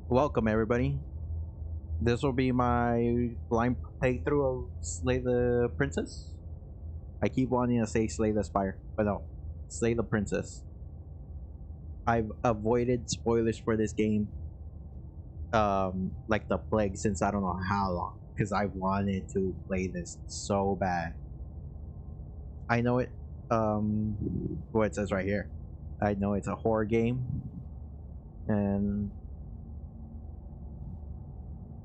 Welcome, everybody. This will be my blind playthrough of Slay the Princess. I keep wanting to say Slay the Spire, but no, Slay the Princess. I've avoided spoilers for this game, like the plague, since I don't know how long, because I wanted to play this so bad. I know it, what it says right here. I know it's a horror game, and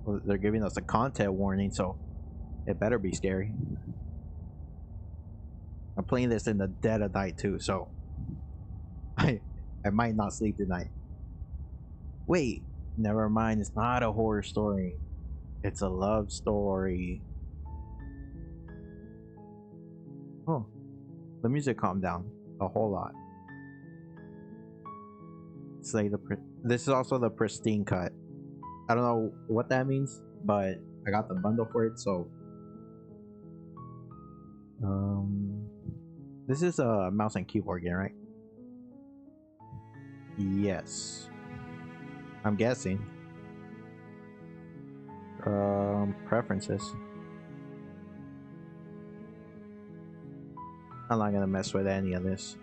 well, they're giving us a content warning, so it better be scary. I'm playing this in the dead of night too, so I might not sleep tonight. Wait, never mind. It's not a horror story. It's a love story. Oh, the music calmed down a whole lot. Slay the This is also the pristine cut. I don't know what that means, but I got the bundle for it, so this is a mouse and keyboard game, right? Yes, I'm guessing. Preferences. I'm not gonna mess with any of this.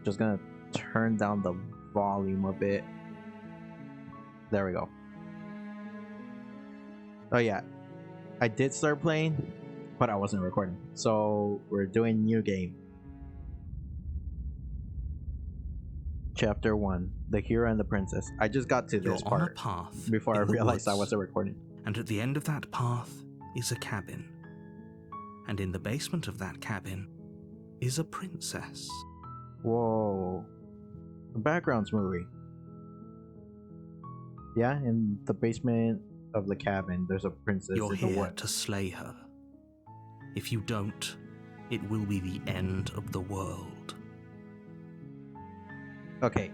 Just gonna turn down the volume a bit. There we go. Oh yeah, I did start playing, but I wasn't recording. So we're doing new game. Chapter 1, The Hero and the Princess. I just got to this You're on a part path before I in the realized I woods, wasn't recording. and at the end of that path is a cabin. And in the basement of that cabin is a princess. Whoa. The background's movie. Yeah, in the basement of the cabin, there's a princess You're in the here woods. to slay her. If you don't, it will be the end of the world. Okay.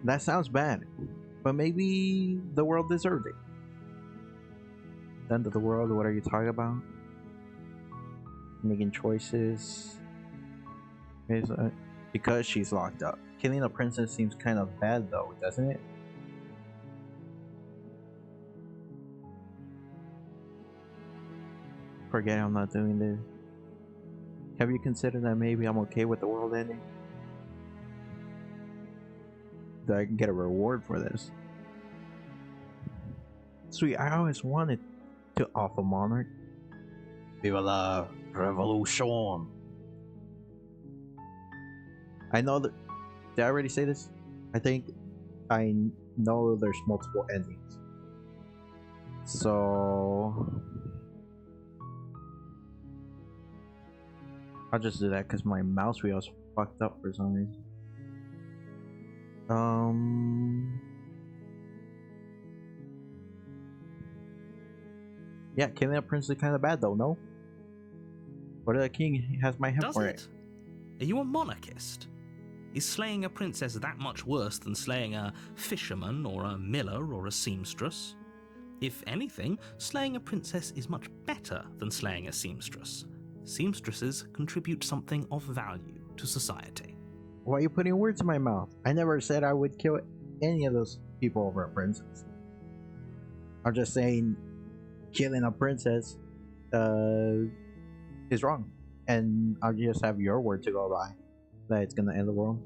That sounds bad, but maybe the world deserved it. The end of the world, what are you talking about? Making choices. Because she's locked up. Killing a princess seems kind of bad though, doesn't it? Forget I'm not doing this. Have you considered that maybe I'm okay with the world ending? That I can get a reward for this. Sweet, I always wanted to off a monarch. Viva la revolution! I know that. Did I already say this? I think I know there's multiple endings. So I'll just do that because my mouse wheel is fucked up for some reason. Yeah, killing a prince is kind of bad though, no? But the king has my head Does for it? Are you a monarchist? Is slaying a princess that much worse than slaying a fisherman or a miller or a seamstress? If anything, slaying a princess is much better than slaying a seamstress. Seamstresses contribute something of value to society. Why are you putting words in my mouth? I never said I would kill any of those people over a princess. I'm just saying killing a princess is wrong. And I'll just have your word to go by that it's gonna end the world.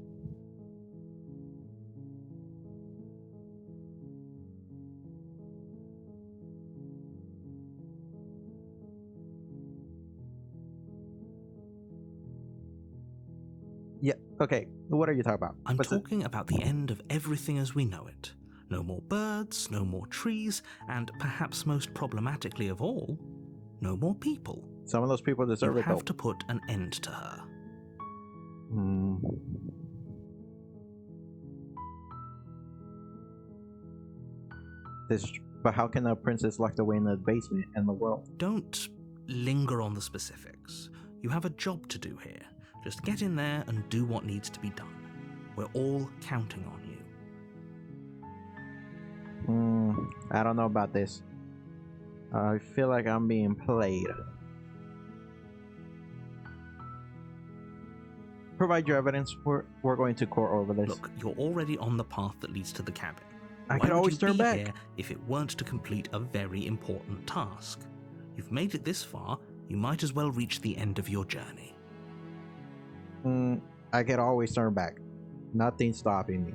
Yeah, okay. What are you talking about? I'm What's it? talking about the end of everything as we know it. No more birds, no more trees, and perhaps most problematically of all, no more people. Some of those people deserve You it though. have to put an end to her. But how can a princess locked away in the basement end the world? Don't linger on the specifics. You have a job to do here. Just get in there and do what needs to be done. We're all counting on you. I don't know about this. I feel like I'm being played. Provide your evidence. We're going to court over this. Look, you're already on the path that leads to the cabin. I Why could would always you turn be back. here if it weren't to complete a very important task? You've made it this far, you might as well reach the end of your journey. I could always turn back. Nothing's stopping me.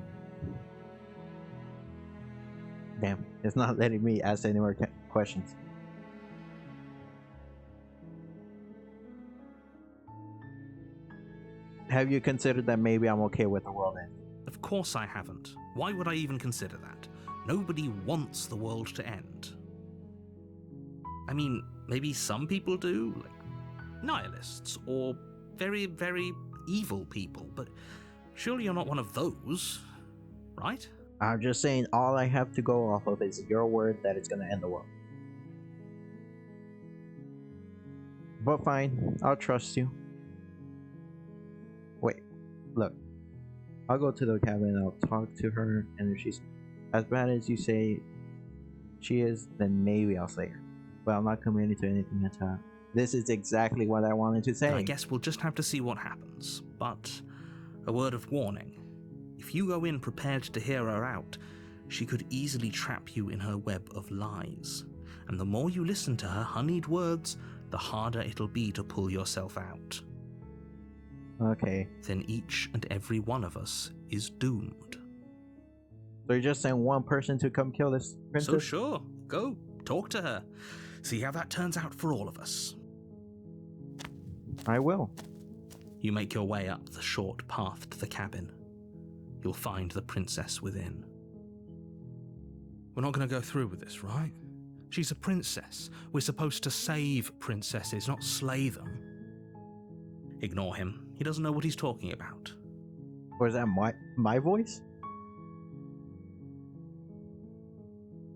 Damn, it's not letting me ask any more questions. Have you considered that maybe I'm okay with the world ending? Of course I haven't. Why would I even consider that? Nobody wants the world to end. I mean, maybe some people do, like nihilists, or very, very evil people, but surely you're not one of those, right? I'm just saying all I have to go off of is your word that it's gonna end the world. But fine, I'll trust you. Wait, look. I'll go to the cabin and I'll talk to her, and if she's as bad as you say she is, then maybe I'll say her. But I'm not committing to anything at all. This is exactly what I wanted to say. I guess we'll just have to see what happens. But a word of warning. If you go in prepared to hear her out, she could easily trap you in her web of lies. And the more you listen to her honeyed words, the harder it'll be to pull yourself out. Okay. Then each and every one of us is doomed. So you're just saying one person to come kill this princess? So sure, go, talk to her. See how that turns out for all of us. I will. You make your way up the short path to the cabin. You'll find the princess within. We're not going to go through with this, right? She's a princess. We're supposed to save princesses, not slay them. Ignore him. He doesn't know what he's talking about. Or is that my voice?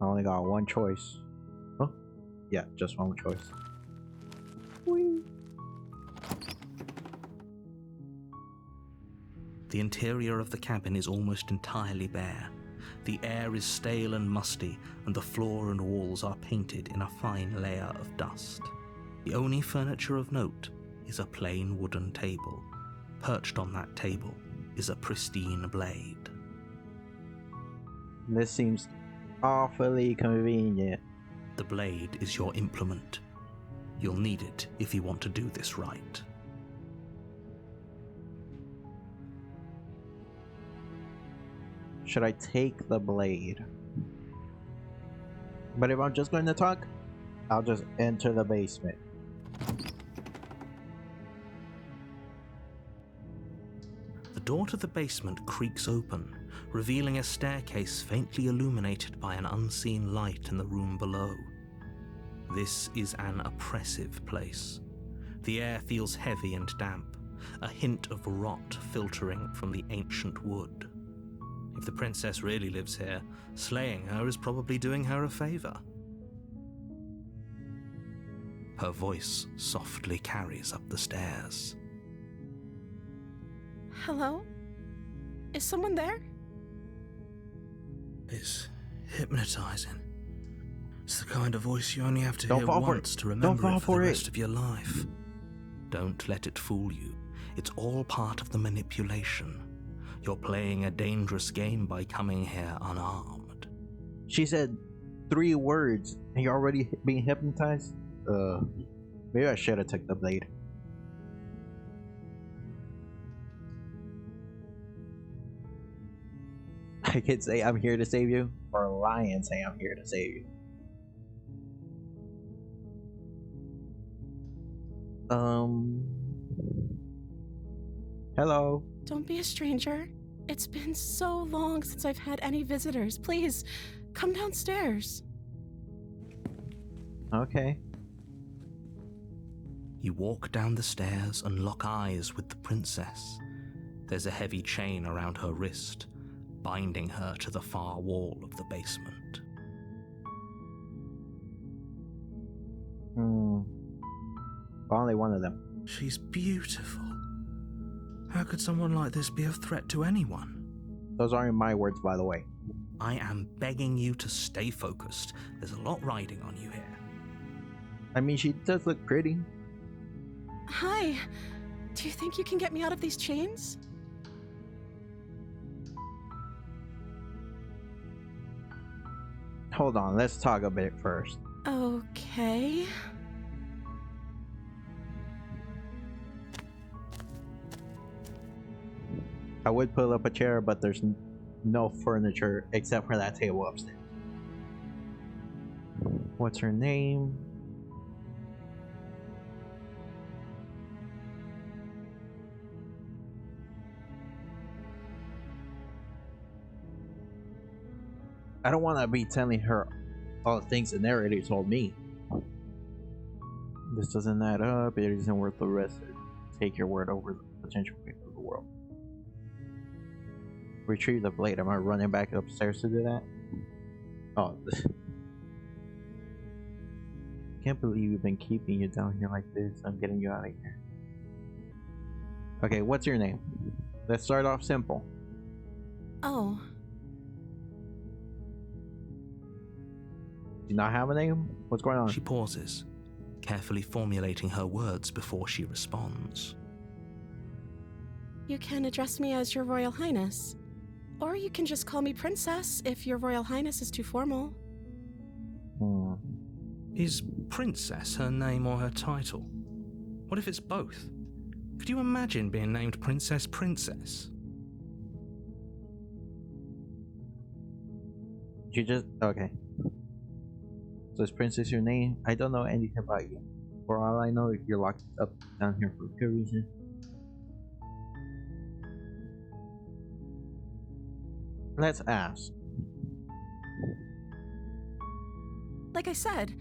I only got one choice. Oh, yeah, just one choice. Whee. The interior of the cabin is almost entirely bare. The air is stale and musty, and the floor and walls are painted in a fine layer of dust. The only furniture of note is a plain wooden table. Perched on that table is a pristine blade. This seems awfully convenient. The blade is your implement. You'll need it if you want to do this right. Should I take the blade? But if I'm just going to talk, I'll just enter the basement. The door to the basement creaks open, revealing a staircase faintly illuminated by an unseen light in the room below. This is an oppressive place. The air feels heavy and damp, a hint of rot filtering from the ancient wood. If the princess really lives here, slaying her is probably doing her a favor. Her voice softly carries up the stairs. Hello? Is someone there? It's hypnotizing. It's the kind of voice you only have to Don't hear fall for once it. to Don't remember fall it for for the it. rest of your life. Don't let it fool you. It's all part of the manipulation. You're playing a dangerous game by coming here unarmed. She said 3 words and you're already being hypnotized? Maybe I should have took the blade. I could say I'm here to save you, or lie and say I'm here to save you. Hello? Don't be a stranger. It's been so long since I've had any visitors. Please, come downstairs. Okay. You walk down the stairs and lock eyes with the princess. There's a heavy chain around her wrist, binding her to the far wall of the basement. Only one of them. She's beautiful. How could someone like this be a threat to anyone? Those aren't my words, by the way. I am begging you to stay focused. There's a lot riding on you here. I mean, she does look pretty. Hi. Do you think you can get me out of these chains? Hold on, let's talk a bit first. Okay. I would pull up a chair, but there's no furniture except for that table upstairs. What's her name? I don't want to be telling her all the things the narrator told me. This doesn't add up. It isn't worth the risk. Take your word over the potential fate of the world. Retrieve the blade. Am I running back upstairs to do that? Oh. Can't believe you've been keeping you down here like this. I'm getting you out of here. Okay, what's your name? Let's start off simple. Oh. Do you not have a name? What's going on? She pauses, carefully formulating her words before she responds. You can address me as Your Royal Highness. Or you can just call me Princess if Your Royal Highness is too formal. Is Princess her name or her title? What if it's both? Could you imagine being named Princess Princess? You just... Okay. So is Princess your name? I don't know anything about you. For all I know, you're locked up down here for a good reason. Let's ask. Like I said,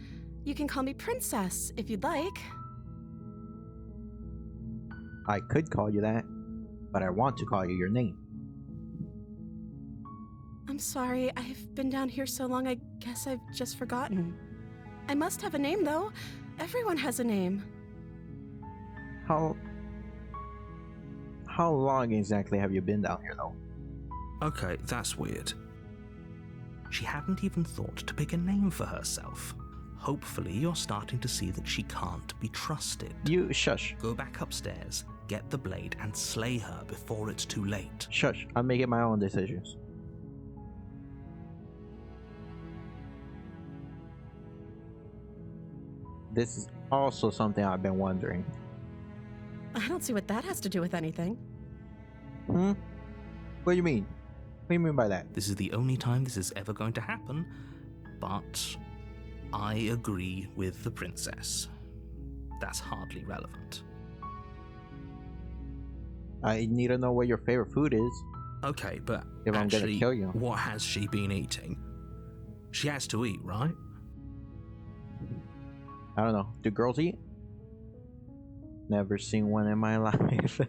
you can call me Princess if you'd like. I could call you that, but I want to call you your name. I'm sorry, I've been down here so long I guess I've just forgotten. I must have a name though. Everyone has a name. How long exactly have you been down here though? Okay, that's weird. She hadn't even thought to pick a name for herself. Hopefully you're starting to see that she can't be trusted. You shush. Go back upstairs, get the blade, and slay her before it's too late. Shush. I'm making my own decisions. This is also something I've been wondering. I don't see what that has to do with anything. What do you mean? What do you mean by that? This is the only time this is ever going to happen, but I agree with the princess. That's hardly relevant. I need to know what your favorite food is. Okay, but If I'm gonna actually, kill you. what has she been eating? She has to eat, right? I don't know. Do girls eat? Never seen one in my life.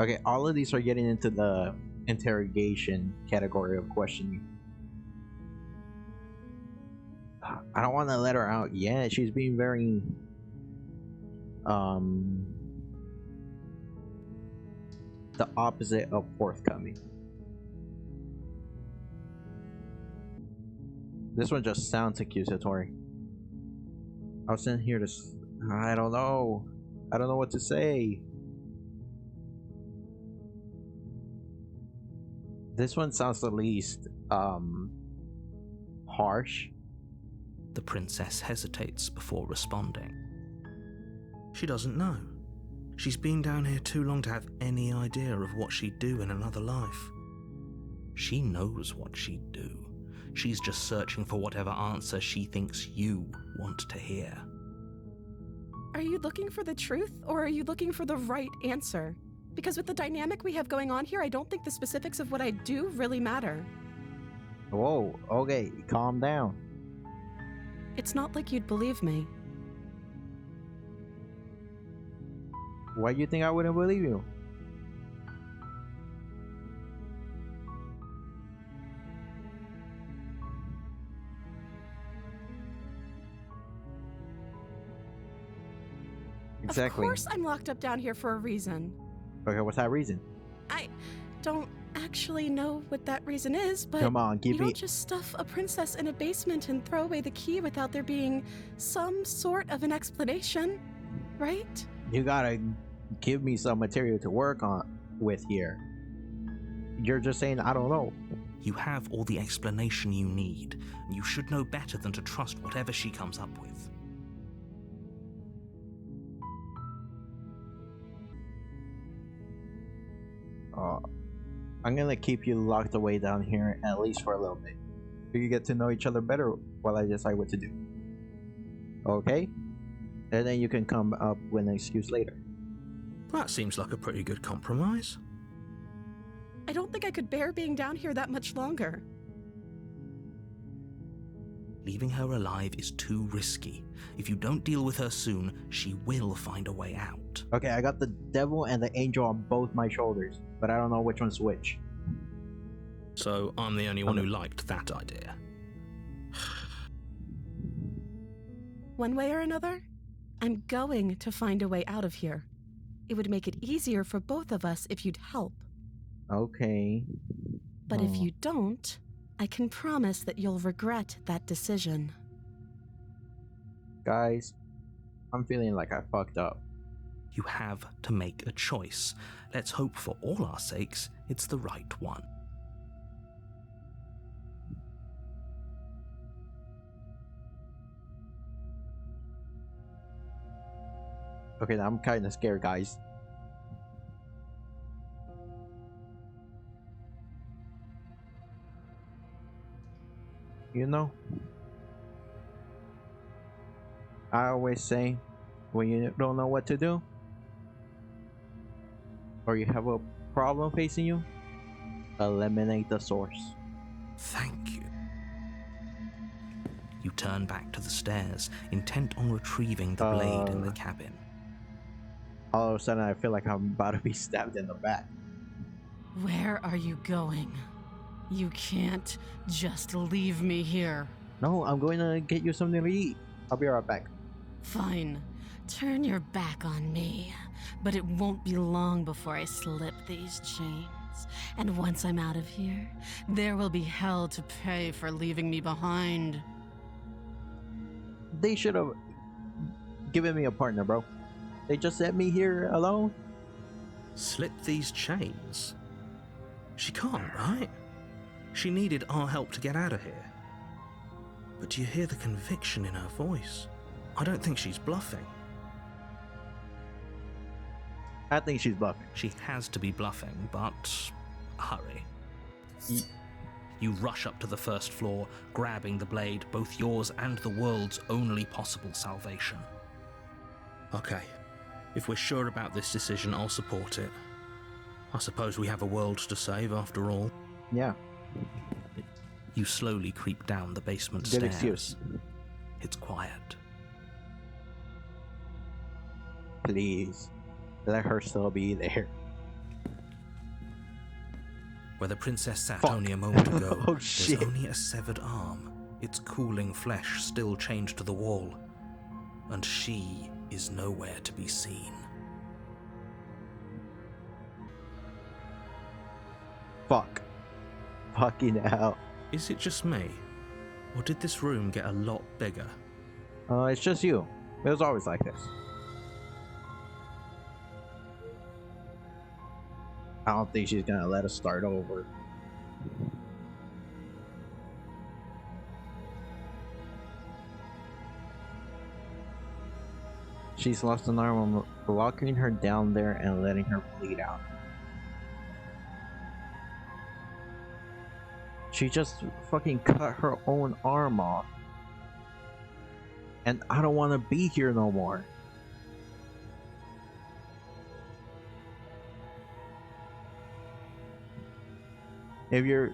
Okay, all of these are getting into the interrogation category of questioning. I don't want to let her out yet. She's being very the opposite of forthcoming. This one just sounds accusatory. I was sent here to I don't know what to say. This one sounds the least harsh. The princess hesitates before responding. She doesn't know. She's been down here too long to have any idea of what she'd do in another life. She knows what she'd do. She's just searching for whatever answer she thinks you want to hear. Are you looking for the truth, or are you looking for the right answer? Because with the dynamic we have going on here, I don't think the specifics of what I do really matter. Whoa, okay, calm down. It's not like you'd believe me. Why do you think I wouldn't believe you? Exactly. Of course I'm locked up down here for a reason. Okay, what's that reason? I don't actually know what that reason is, but Come on, you give me. don't just stuff a princess in a basement and throw away the key without there being some sort of an explanation, right? You gotta give me some material to work on with here. You're just saying I don't know. You have all the explanation you need, and you should know better than to trust whatever she comes up with. I'm gonna keep you locked away down here at least for a little bit. So you get to know each other better while I decide what to do. Okay? And then you can come up with an excuse later. That seems like a pretty good compromise. I don't think I could bear being down here that much longer. Leaving her alive is too risky. If you don't deal with her soon, she will find a way out. Okay, I got the devil and the angel on both my shoulders, but I don't know which one's which. So I'm the only one who liked that idea. One way or another, I'm going to find a way out of here. It would make it easier for both of us if you'd help. Okay. But if you don't, I can promise that you'll regret that decision. Guys, I'm feeling like I fucked up. You have to make a choice. Let's hope for all our sakes it's the right one. Okay, now I'm kind of scared, guys. You know, I always say, when you don't know what to do, or you have a problem facing you, eliminate the source. Thank you. You turn back to the stairs, intent on retrieving the blade in the cabin. All of a sudden, I feel like I'm about to be stabbed in the back. Where are you going? You can't just leave me here. No, I'm going to get you something to eat. I'll be right back. Fine. Turn your back on me. But it won't be long before I slip these chains. And once I'm out of here, there will be hell to pay for leaving me behind. They should have given me a partner, bro. They just let me here alone. Slip these chains? She can't, right? She needed our help to get out of here. But do you hear the conviction in her voice? I don't think she's bluffing. I think she's bluffing. She has to be bluffing, but hurry. You rush up to the first floor, grabbing the blade, both yours and the world's only possible salvation. Okay, if we're sure about this decision, I'll support it. I suppose we have a world to save after all. Yeah. You slowly creep down the basement Good stairs. excuse. It's quiet. Please, let her still be there. Where the princess sat Fuck. only a moment ago, Oh, there's shit. only a severed arm, its cooling flesh still chained to the wall, and she is nowhere to be seen. Fuck. Fucking hell. Is it just me? Or did this room get a lot bigger? It's just you. It was always like this. I don't think she's gonna let us start over. She's lost an arm. I'm locking her down there and letting her bleed out. She just fucking cut her own arm off. And I don't want to be here no more. If you're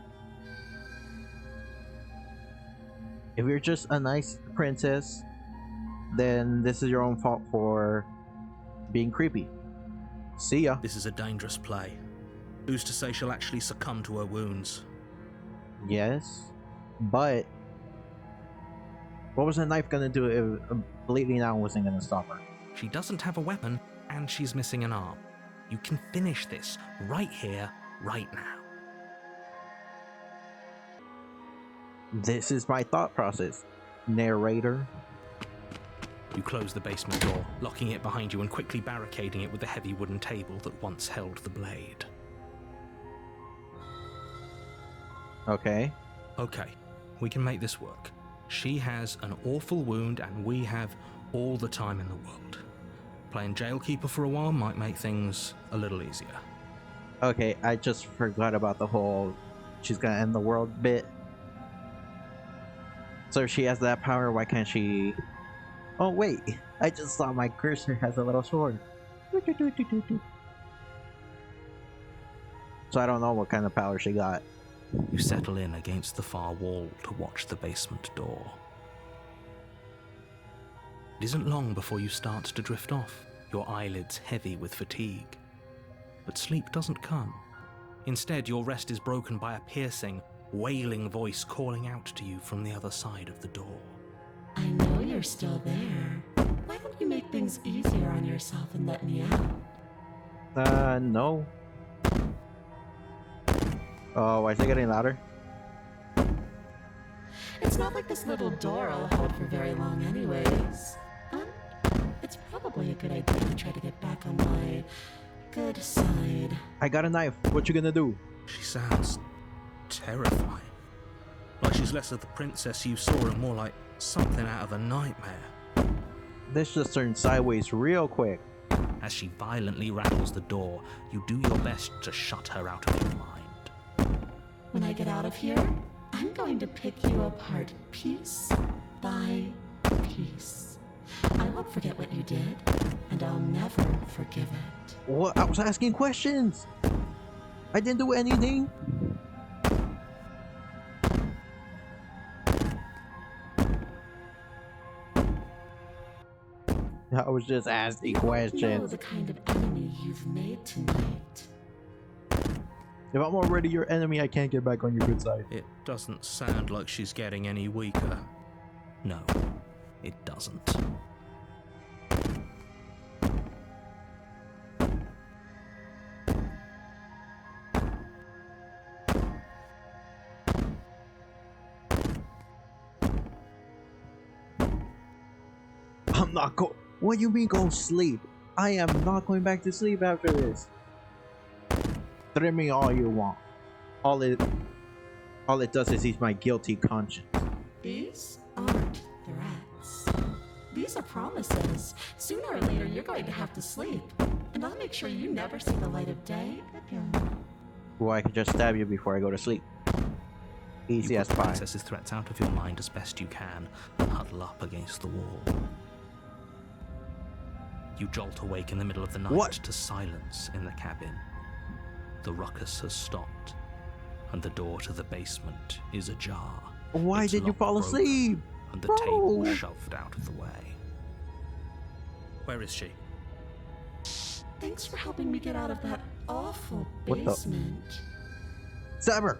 just a nice princess, then this is your own fault for being creepy. See ya. This is a dangerous play. Who's to say she'll actually succumb to her wounds? Yes, but what was the knife gonna do if bleeding out wasn't gonna stop her? She doesn't have a weapon, and she's missing an arm. You can finish this right here, right now. This is my thought process, narrator. You close the basement door, locking it behind you and quickly barricading it with the heavy wooden table that once held the blade. Okay. Okay, we can make this work. She has an awful wound and we have all the time in the world. Playing jailkeeper for a while might make things a little easier. Okay, I just forgot about the whole she's gonna end the world bit. So if she has that power, why can't she... Oh wait, I just saw my cursor has a little sword. So I don't know what kind of power she got. You settle in against the far wall to watch the basement door. It isn't long before you start to drift off, your eyelids heavy with fatigue. But sleep doesn't come. Instead, your rest is broken by a piercing, wailing voice calling out to you from the other side of the door. I know you're still there. Why don't you make things easier on yourself and let me out? No. Oh, why is it getting louder? It's not like this little door will hold for very long anyways. It's probably a good idea to try to get back on my good side. I got a knife. What you gonna do? She sounds terrifying. Like she's less of the princess you saw and more like something out of a nightmare. This just turned sideways real quick. As she violently rattles the door, you do your best to shut her out of your mind. When I get out of here, I'm going to pick you apart piece by piece. I won't forget what you did, and I'll never forgive it. What? I was asking questions. I didn't do anything. I was just asking You know questions. the kind of enemy you've made tonight. If I'm already your enemy, I can't get back on your good side. It doesn't sound like she's getting any weaker. No, it doesn't. I'm not go. What do you mean go sleep? I am not going back to sleep after this. Threaten me all you want. All it does is ease my guilty conscience. These aren't threats. These are promises. Sooner or later, you're going to have to sleep. And I'll make sure you never see the light of day again. Well, I can just stab you before I go to sleep. Easy You as put the pie. princess's threats out of your mind as best you can and huddle up against the wall. You jolt awake in the middle of the night What? to silence in the cabin. The ruckus has stopped, and the door to the basement is ajar. Why Its did you lock fall broken, asleep? And the Bro. table shoved out of the way. Where is she? Thanks for helping me get out of that awful What the- basement. Stab her!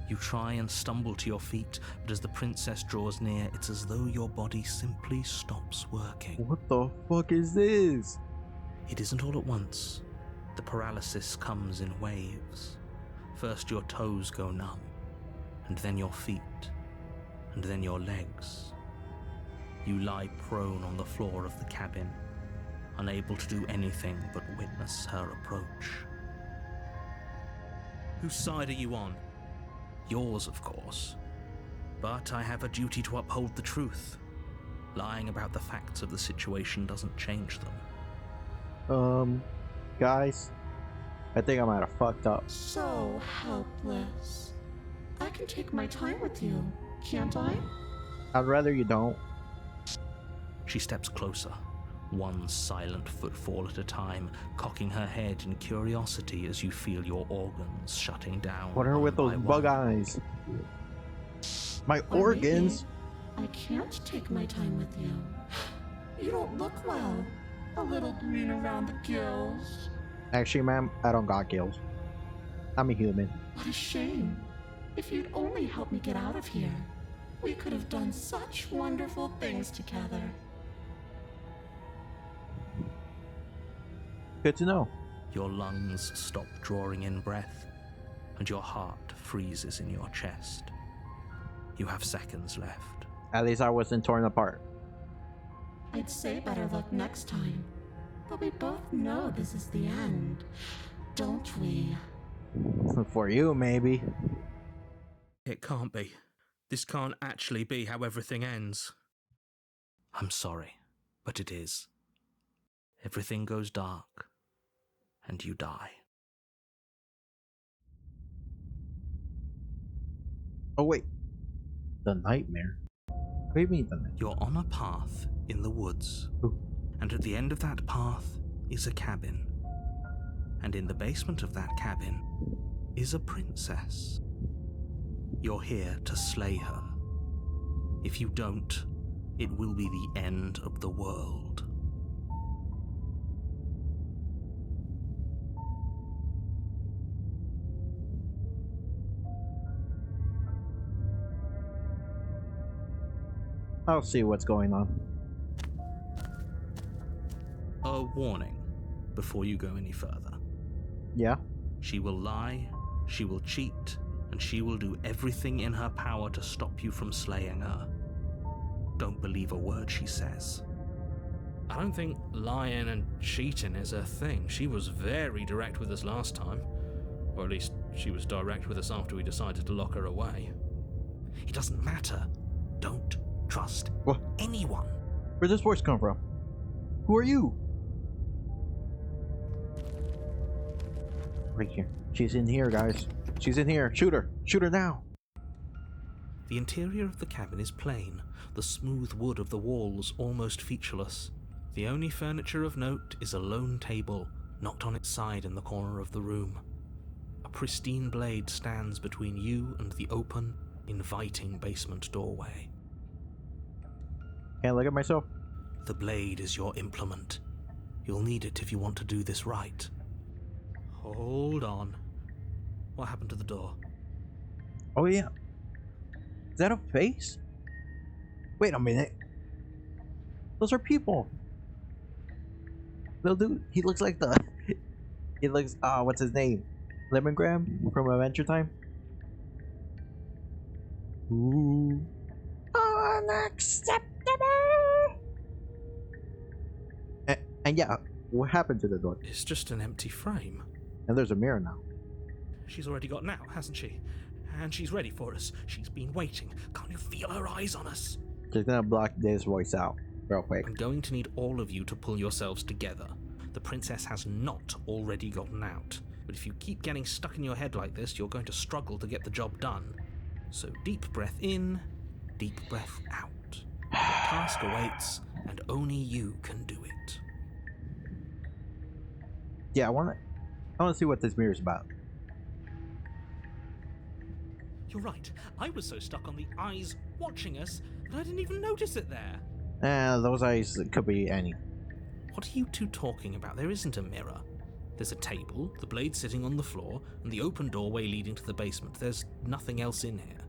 You try and stumble to your feet, but as the princess draws near, it's as though your body simply stops working. What the fuck is this? It isn't all at once. The paralysis comes in waves. First your toes go numb, and then your feet, and then your legs. You lie prone on the floor of the cabin, unable to do anything but witness her approach. Whose side are you on? Yours, of course. But I have a duty to uphold the truth. Lying about the facts of the situation doesn't change them. Guys, I think I might have fucked up. So helpless. I can take my time with you, can't I? I'd rather you don't. She steps closer, one silent footfall at a time, cocking her head in curiosity as you feel your organs shutting down. What are one with those by bug one. eyes? My Or organs? maybe I can't take my time with you. You don't look well. A little green around the gills. Actually, ma'am, I don't got gills. I'm a human. What a shame. If you'd only help me get out of here, we could have done such wonderful things together. Good to know. Your lungs stop drawing in breath, and your heart freezes in your chest. You have seconds left. At least I wasn't torn apart. I'd say better luck next time. But we both know this is the end, don't we? For you, maybe. It can't be. This can't actually be how everything ends. I'm sorry, but it is. Everything goes dark, and you die. Oh, wait. The nightmare? What do you mean the nightmare? You're on a path in the woods, Ooh. and at the end of that path is a cabin. And in the basement of that cabin is a princess. You're here to slay her. If you don't, it will be the end of the world. I'll see what's going on. A warning before you go any further. Yeah? She will lie, she will cheat, and she will do everything in her power to stop you from slaying her. Don't believe a word she says. I don't think lying and cheating is a thing. She was very direct with us last time. Or at least she was direct with us after we decided to lock her away. It doesn't matter. Don't trust What? anyone. Where'd this voice come from? Who are you? Right here. She's in here, guys. She's in here. Shoot her. Shoot her now. The interior of the cabin is plain, the smooth wood of the walls almost featureless. The only furniture of note is a lone table, knocked on its side in the corner of the room. A pristine blade stands between you and the open, inviting basement doorway. Can't look at myself. The blade is your implement. You'll need it if you want to do this right. Hold on. What happened to the door? Oh, yeah. Is that a face? Wait a minute. Those are people. Little dude, he looks like the... He looks, what's his name? Lemongram from Adventure Time? Ooh. Unacceptable! And yeah, what happened to the door? It's just an empty frame. And there's a mirror now. She's already got out, hasn't she? And she's ready for us. She's been waiting. Can't you feel her eyes on us? Just gonna block this voice out real quick. I'm going to need all of you to pull yourselves together. The princess has not already gotten out. But if you keep getting stuck in your head like this, you're going to struggle to get the job done. So deep breath in, deep breath out. The task awaits, and only you can do it. Yeah, I wanna see what this mirror's about. You're right. I was so stuck on the eyes watching us that I didn't even notice it there. Those eyes could be any. What are you two talking about? There isn't a mirror. There's a table, the blade sitting on the floor, and the open doorway leading to the basement. There's nothing else in here.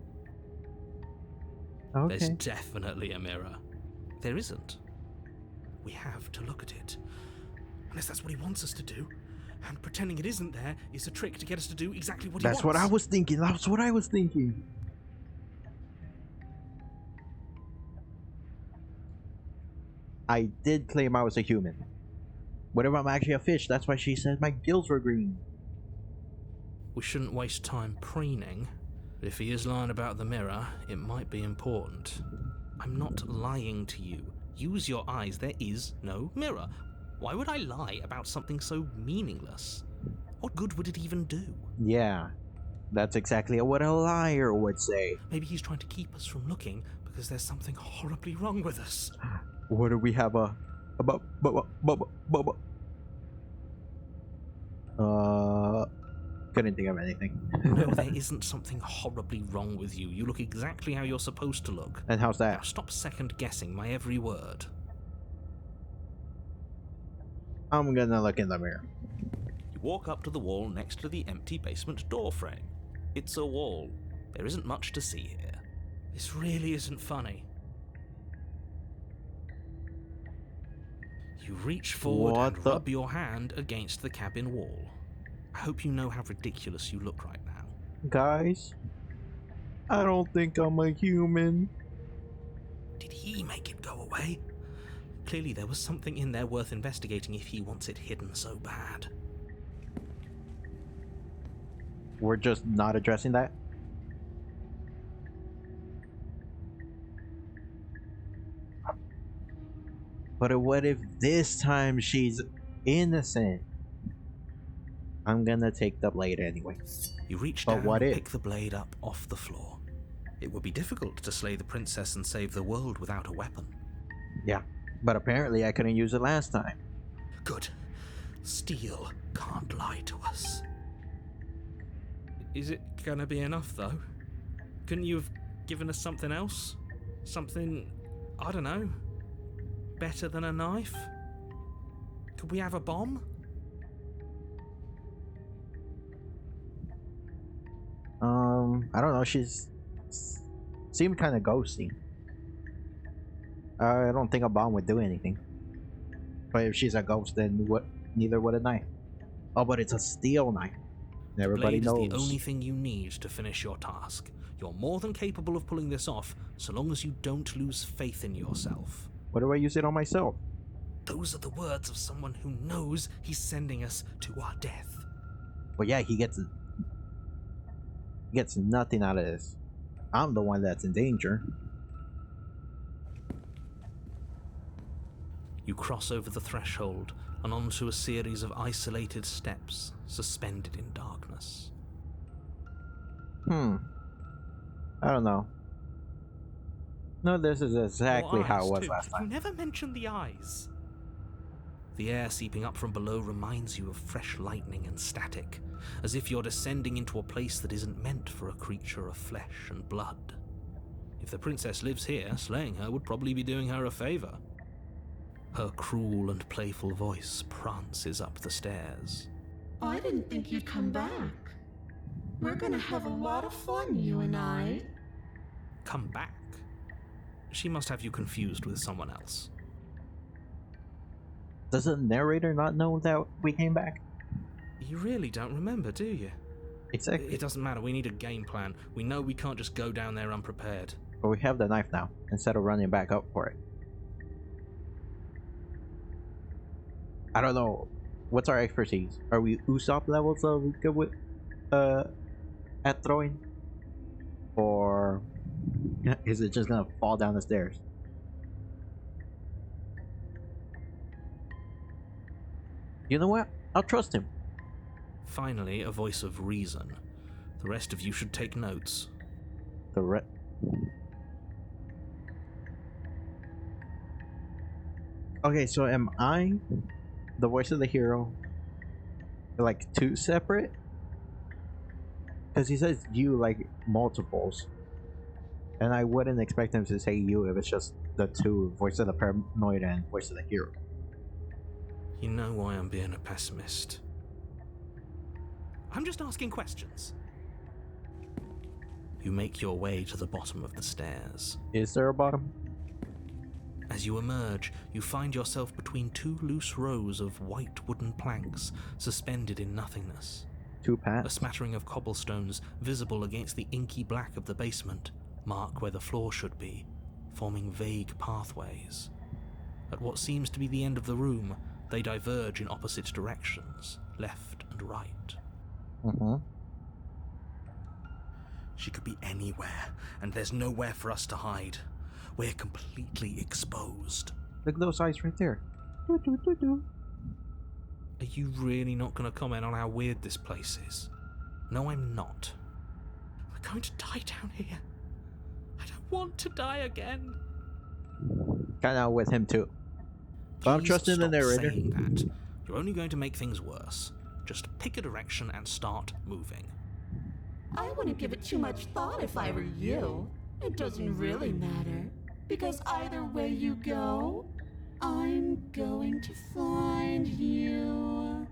Okay. There's definitely a mirror. There isn't. We have to look at it. Unless that's what he wants us to do. And pretending it isn't there is a trick to get us to do exactly what he wants. That's what I was thinking. That's what I was thinking. I did claim I was a human. What if I'm actually a fish? That's why she said my gills were green. We shouldn't waste time preening. But if he is lying about the mirror, it might be important. I'm not lying to you. Use your eyes. There is no mirror. Why would I lie about something so meaningless? What good would it even do? Yeah, that's exactly what a liar would say. Maybe he's trying to keep us from looking because there's something horribly wrong with us. What do we have couldn't think of anything. No, there isn't something horribly wrong with you. You look exactly how you're supposed to look. And how's Now that? stop second guessing my every word. I'm gonna look in the mirror. You walk up to the wall next to the empty basement door frame. It's a wall. There isn't much to see here. This really isn't funny. You reach forward What and the- rub your hand against the cabin wall. I hope you know how ridiculous you look right now. Guys, I don't think I'm a human. Did he make it go away? Clearly there was something in there worth investigating if he wants it hidden so bad. We're just not addressing that. But what if this time she's innocent? I'm gonna take the blade anyway. You reach But down what and if? pick the blade up off the floor. It would be difficult to slay the princess and save the world without a weapon. Yeah, but apparently I couldn't use it last time. Good. Steel can't lie to us. Is it gonna be enough, though? Couldn't you have given us something else? Something, I don't know, better than a knife? Could we have a bomb? I don't know. She's seemed kind of ghosty. I don't think a bomb would do anything. But if she's a ghost, then what? Neither would a knife. Oh, but it's a steel knife. And everybody Blade knows. is the only thing you need to finish your task. You're more than capable of pulling this off, so long as you don't lose faith in yourself. What do I use it on myself? Those are the words of someone who knows he's sending us to our death. Well, yeah, he gets nothing out of this. I'm the one that's in danger. You cross over the threshold and onto a series of isolated steps suspended in darkness. I don't know. No, this is exactly how it was last time. You never mentioned the eyes. The air seeping up from below reminds you of fresh lightning and static, as if you're descending into a place that isn't meant for a creature of flesh and blood. If the princess lives here, slaying her would probably be doing her a favor. Her cruel and playful voice prances up the stairs. I didn't think you'd come back. We're gonna have a lot of fun, you and I. Come back? She must have you confused with someone else. Does the narrator not know that we came back? You really don't remember, do you? Exactly. It doesn't matter, we need a game plan. We know we can't just go down there unprepared. But we have the knife now, instead of running back up for it. I don't know. What's our expertise? Are we Usopp levels of good with at throwing? Or is it just gonna fall down the stairs? You know what? I'll trust him. Finally, a voice of reason. The rest of you should take notes. Okay, so am I the voice of the hero? Like two separate? Because he says you like multiples. And I wouldn't expect him to say you if it's just the two, voice of the paranoid and voice of the hero. You know why I'm being a pessimist. I'm just asking questions. You make your way to the bottom of the stairs. Is there a bottom? As you emerge, you find yourself between two loose rows of white wooden planks suspended in nothingness. Two A paths? smattering of cobblestones visible against the inky black of the basement mark where the floor should be, forming vague pathways. At what seems to be the end of the room, they diverge in opposite directions, left and right. She could be anywhere, and there's nowhere for us to hide. We're completely exposed. Look at those eyes right there. Are you really not going to comment on how weird this place is? No, I'm not. We're going to die down here. I don't want to die again. Kinda with him too. But I'm Please trusting the stop narrator. saying that. You're only going to make things worse. Just pick a direction and start moving. I wouldn't give it too much thought if I were you. It doesn't really matter, because either way you go, I'm going to find you.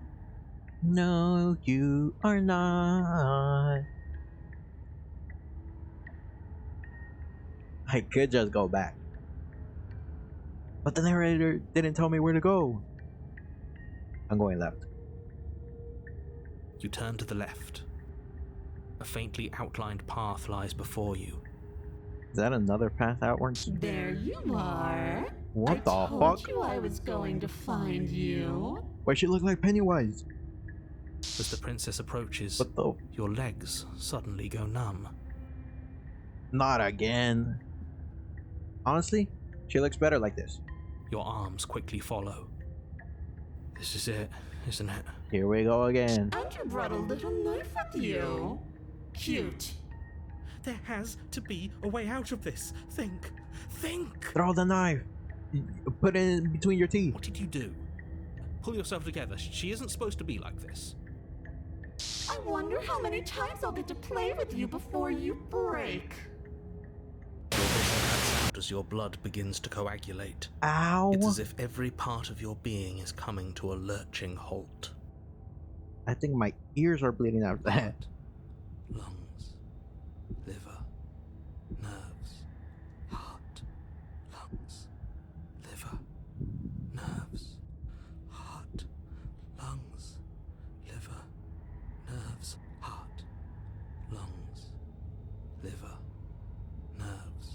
No, you are not. I could just go back. But the narrator didn't tell me where to go. I'm going left. You turn to the left. A A faintly outlined path lies before you. Is that another path outwards? There you are. What I the told fuck? you I was going to find you. Why she look like Pennywise? As the princess approaches, What the? your legs suddenly go numb. Not again. Honestly, she looks better like this. Your arms quickly follow. This is it, isn't it? Here we go again. And you brought a little knife with you. Cute. There has to be a way out of this. Think. Throw the knife. Put it in between your teeth. What did you do? Pull yourself together. She isn't supposed to be like this. I wonder how many times I'll get to play with you before you break. Your vision cuts out as your blood begins to coagulate. Ow. It's as if every part of your being is coming to a lurching halt. I think my ears are bleeding out of that. Lungs, liver, nerves, heart, lungs, liver, nerves, heart, lungs, liver, nerves, heart, lungs, liver, nerves,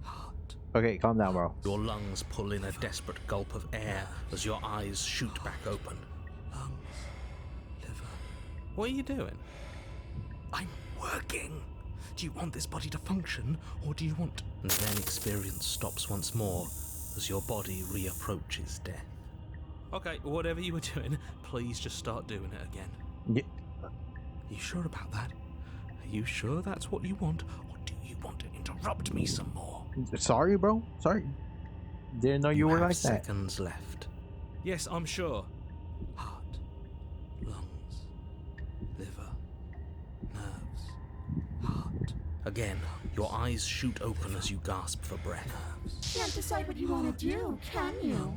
heart. Okay, calm down, bro. Your lungs pull in a desperate gulp of air as your eyes shoot back open. Lungs, liver. What are you doing? I'm working. Do you want this body to function, or do you want... And then experience stops once more as your body reapproaches death. Okay, whatever you were doing, please just start doing it again. Yeah. You sure about that? Are you sure that's what you want, or do you want to interrupt me some more? Sorry, bro. Sorry. Didn't know you were have like that. seconds left. Yes, I'm sure. Heart, lungs, liver, nerves, heart. Again, your eyes shoot open as you gasp for breath. Can't decide what you want to do, can you?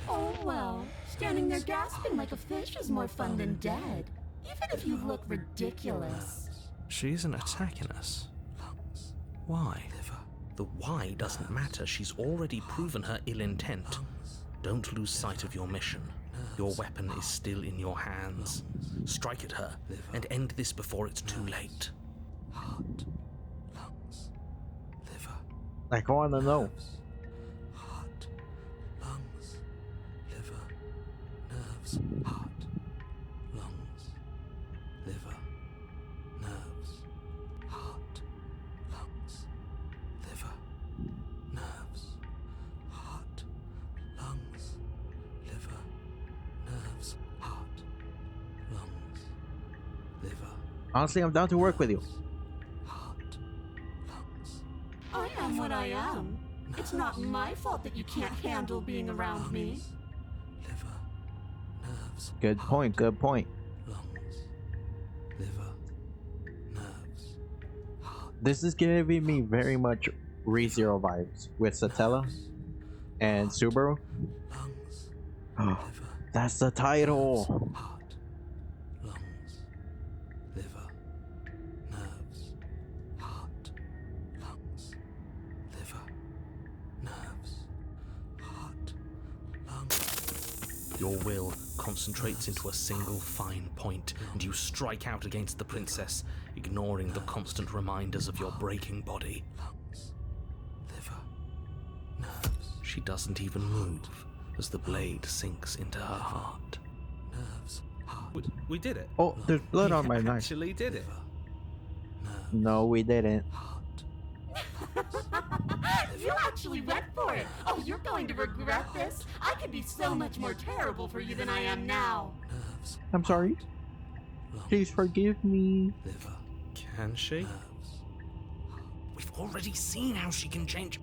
Oh well, standing there gasping like a fish is more fun than dead. Even if you look ridiculous. She isn't attacking us. Why? The why doesn't matter. She's already proven her ill intent. Don't lose sight of your mission. Your weapon is still in your hands. Strike at her and end this before it's too late. Heart, lungs, liver. I want to know. Heart, lungs, liver, nerves, heart, lungs, liver, nerves, heart, lungs, liver, nerves, heart, lungs, liver, nerves, heart, lungs, liver, Honestly, I'm down to work with you. heart, lungs. I am what I am. It's not my fault that you can't handle being around me. Liver, nerves, Good point. Good point. lungs, liver, nerves, heart, This is giving me very much ReZero vibes with Satella and Subaru. lungs, Oh, liver, that's the title. heart, lungs, liver, nerves, heart, lungs, liver, nerves, heart, lungs. Your will concentrates into a single fine point, and you strike out against the princess, ignoring the constant reminders of your breaking body. Lungs, liver, nerves. She doesn't even move as the blade sinks into her heart. Nerves, heart. We did it. Oh, there's blood on my We knife. actually did it. No, we didn't. You actually went for it. Oh, you're going to regret this. I could be so much more terrible for you than I am now. Nerves, I'm sorry. Please forgive me. liver. Can she? We've already seen how she can change.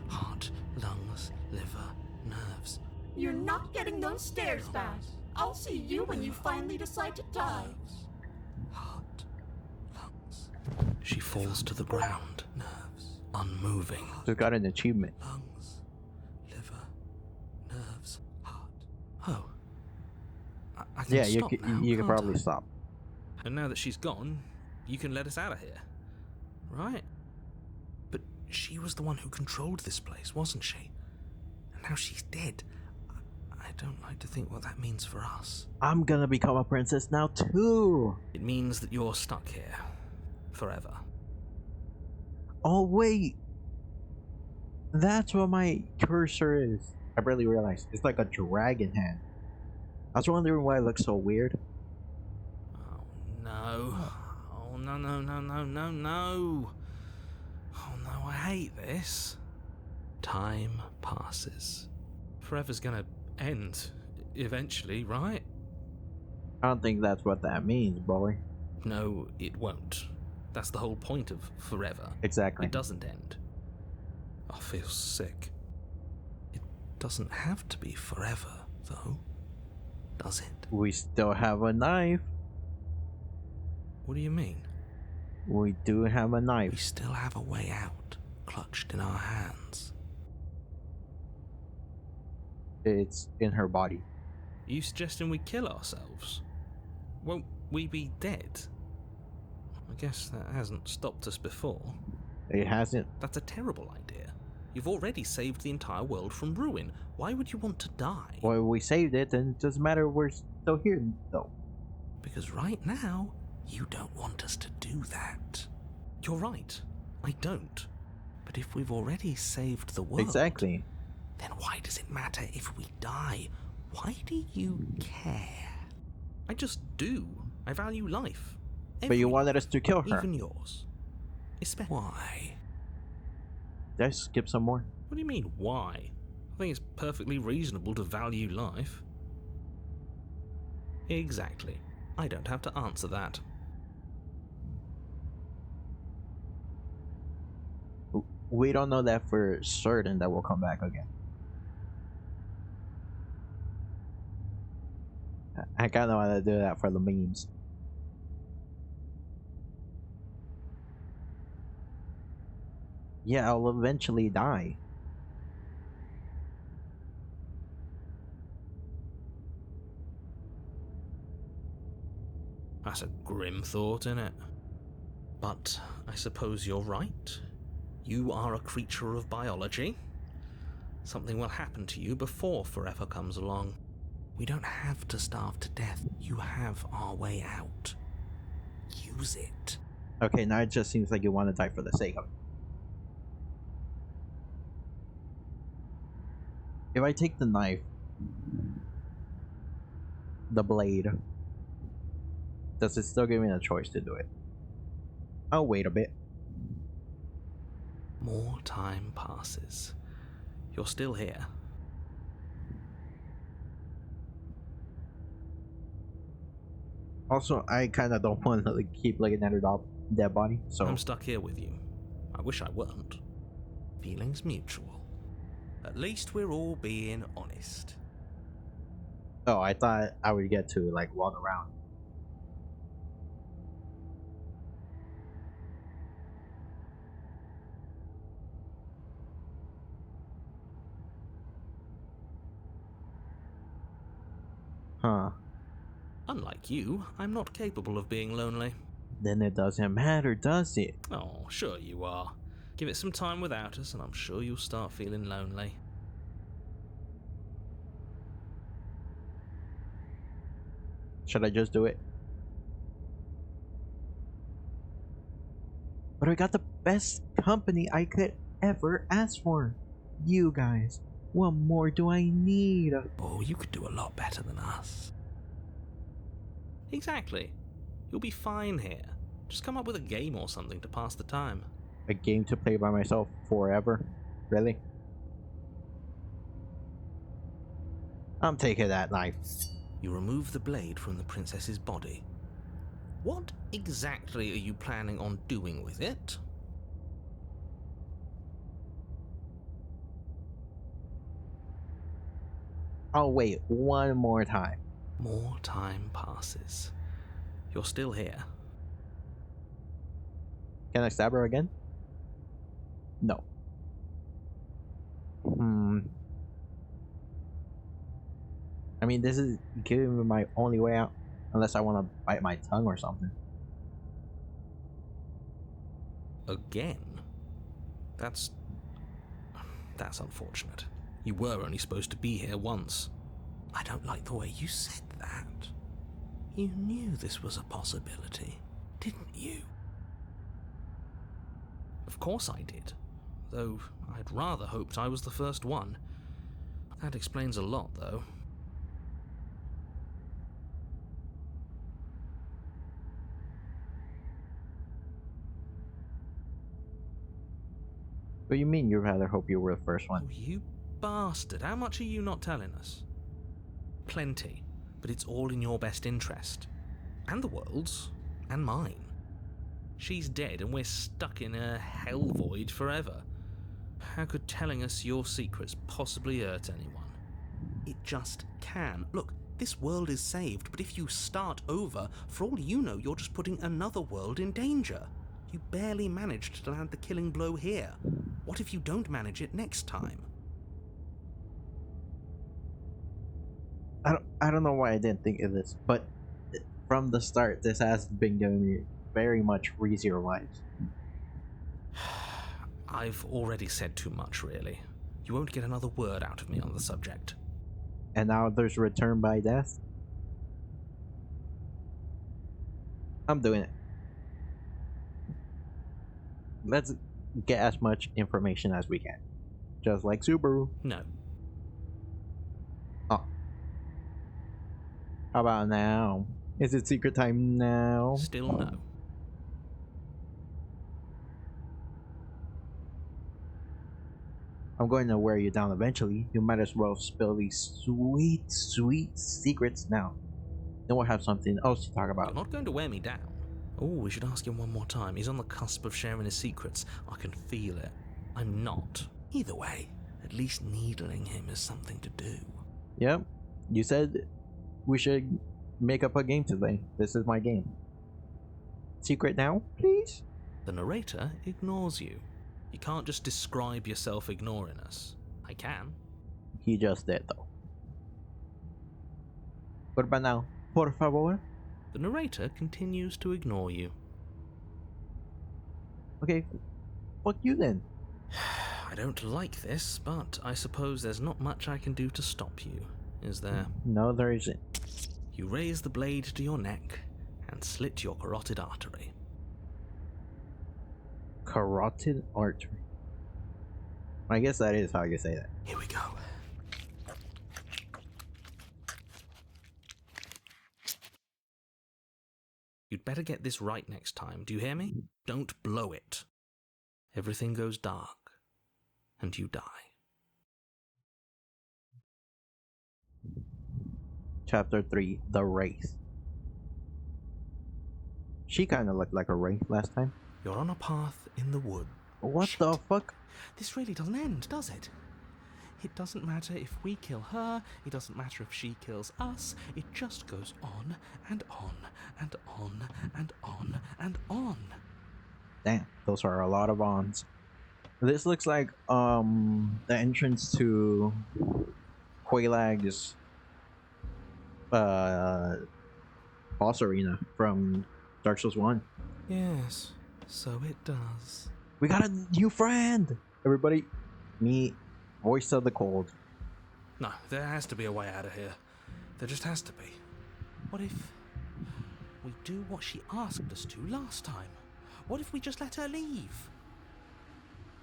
Heart, lungs, liver, nerves. You're not getting those stairs back. I'll see you when you finally decide to die. Heart, lungs. She falls to the ground, nerves, unmoving. Just got an achievement. Lungs, liver, nerves, heart. Oh. I can Yeah, you stop could, now, you could can't probably I? stop. And now that she's gone, you can let us out of here. Right? But she was the one who controlled this place, wasn't she? And now she's dead. I don't like to think what that means for us. I'm gonna become a princess now too. It means that you're stuck here. Forever. Oh wait, that's what my cursor is. I barely realized. It's like a dragon hand. I was wondering why it looks so weird. Oh no. Oh no, no, no, no, no, no. Oh no, I hate this. Time passes. Forever's gonna end eventually, right? I don't think that's what that means, boy. No, it won't. That's the whole point of forever. Exactly. It doesn't end. I feel sick. It doesn't have to be forever, though, does it? We still have a knife. What do you mean? We do have a We knife. still have a way out, clutched in our hands. It's in her body. Are you suggesting we kill ourselves? Won't we be dead? I guess that hasn't stopped us before. It hasn't. That's a terrible idea. You've already saved the entire world from ruin. Why would you want to die? Well, we saved it, and it doesn't matter. We're still here, though. Because right now, you don't want us to do that. You're right. I don't. But if we've already saved the world... Exactly. Then why does it matter if we die? Why do you care? I just do. I value life. But you wanted us to kill her. Even yours. Why? Did I skip some more? What do you mean, why? I think it's perfectly reasonable to value life. Exactly. I don't have to answer that. We don't know that for certain that we'll come back again. I kind of want to do that for the memes. Yeah, I'll eventually die. That's a grim thought, innit? But I suppose you're right. You are a creature of biology. Something will happen to you before forever comes along. We don't have to starve to death. You have our way out. Use it. Okay, now it just seems like you want to die for the sake of it. If I take the knife, the blade, does it still give me a choice to do it? I'll wait a bit. More time passes. You're still here. Also, I kind of don't want to keep looking at her dead body, so... I'm stuck here with you. I wish I weren't. Feelings mutual. At least we're all being honest. Oh, I thought I would get to, like, walk around. Huh. Unlike you, I'm not capable of being lonely. Then it doesn't matter, does it? Oh, sure you are. Give it some time without us, and I'm sure you'll start feeling lonely. Should I just do it? But I got the best company I could ever ask for. You guys. What more do I need? Oh, you could do a lot better than us. Exactly. You'll be fine here. Just come up with a game or something to pass the time. A game to play by myself forever? Really? I'm taking that knife. You remove the blade from the princess's body. What exactly are you planning on doing with it? I'll wait one more time. More time passes. You're still here. Can I stab her again? No. I mean, this is giving me my only way out. Unless I want to bite my tongue or something. Again? That's unfortunate. You were only supposed to be here once. I don't like the way you said that. You knew this was a possibility, didn't you? Of course I did, though I'd rather hoped I was the first one. That explains a lot, though. What do you mean you'd rather hope you were the first one? Oh, you bastard. How much are you not telling us? Plenty, but it's all in your best interest. And the world's. And mine. She's dead and we're stuck in a hell void forever. How could telling us your secrets possibly hurt anyone? It just can. Look, this world is saved, but if you start over, for all you know, you're just putting another world in danger. You barely managed to land the killing blow here. What if you don't manage it next time? I don't know why I didn't think of this, but from the start, this has been giving me very much Reezier vibes. I've already said too much, really. You won't get another word out of me on the subject. And now there's Return by Death. I'm doing it. Let's get as much information as we can. Just like Subaru. No. Oh. How about now? Is it secret time now? Still no. I'm going to wear you down eventually. You might as well spill these sweet, sweet secrets now. Then we'll have something else to talk about. You're not going to wear me down. Oh, we should ask him one more time. He's on the cusp of sharing his secrets. I can feel it. I'm not. Either way, at least needling him is something to do. Yep. You said we should make up a game today. This is my game. Secret now, please? The narrator ignores you. You can't just describe yourself ignoring us. I can. He just did, though. What about now? Por favor? The narrator continues to ignore you. Okay, fuck you then. I don't like this, but I suppose there's not much I can do to stop you, is there? No, there isn't. You raise the blade to your neck and slit your carotid artery. Carotid artery. I guess that is how you say that. Here we go. You'd better get this right next time, do you hear me? Don't blow it. Everything goes dark, and you die. Chapter 3, The Wraith. She kinda looked like a wraith last time. You're on a path in the wood. What Shit. the fuck? This really doesn't end, does it? It doesn't matter if we kill her, it doesn't matter if she kills us, it just goes on and on and on and on and on. Damn, those are a lot of ons. This looks like the entrance to Quailag's boss arena from Dark Souls 1. Yes, so it does. We got a new friend! Everybody, meet Voice of the Cold. No, there has to be a way out of here. There just has to be. What if we do what she asked us to last time? What if we just let her leave?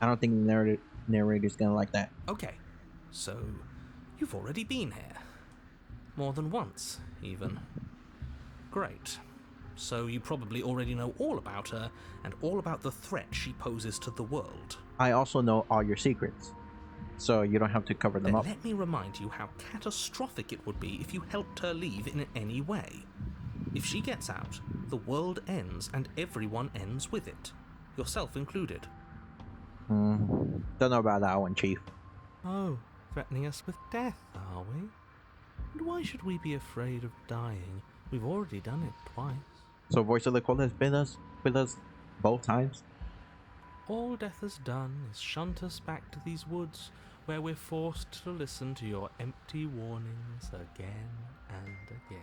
I don't think the narrator's gonna like that. Okay, so you've already been here. More than once, even. Great. So you probably already know all about her and all about the threat she poses to the world. I also know all your secrets, so you don't have to cover them Then up. let me remind you how catastrophic it would be if you helped her leave in any way. If she gets out, the world ends and everyone ends with it, yourself included. Don't know about that one, Chief. Oh, threatening us with death, are we? And why should we be afraid of dying? We've already done it twice. So Voice of the Cold has been with us both times? All death has done is shunt us back to these woods, where we're forced to listen to your empty warnings again and again.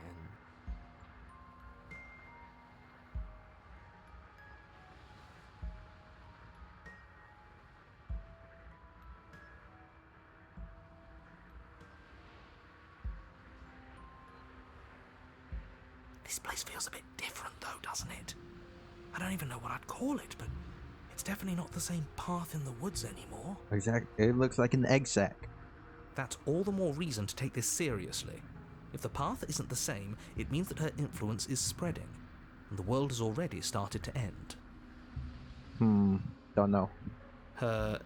This place feels a bit different though, doesn't it? I don't even know what I'd call it, but it's definitely not the same path in the woods anymore. Exactly. It looks like an egg sack. That's all the more reason to take this seriously. If the path isn't the same, it means that her influence is spreading, and the world has already started to end. Don't know. Her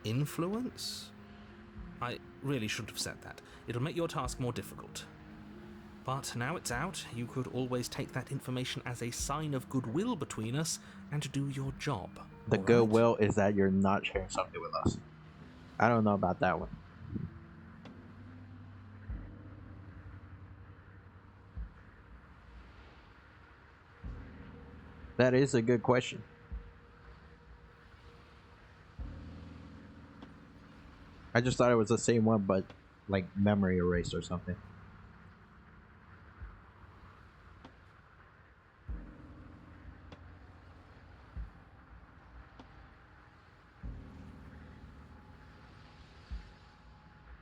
influence? I really shouldn't have said that. It'll make your task more difficult. But now it's out, you could always take that information as a sign of goodwill between us and do your job. The all right? goodwill is that you're not sharing something with us. I don't know about that one. That is a good question. I just thought it was the same one, but like memory erased or something.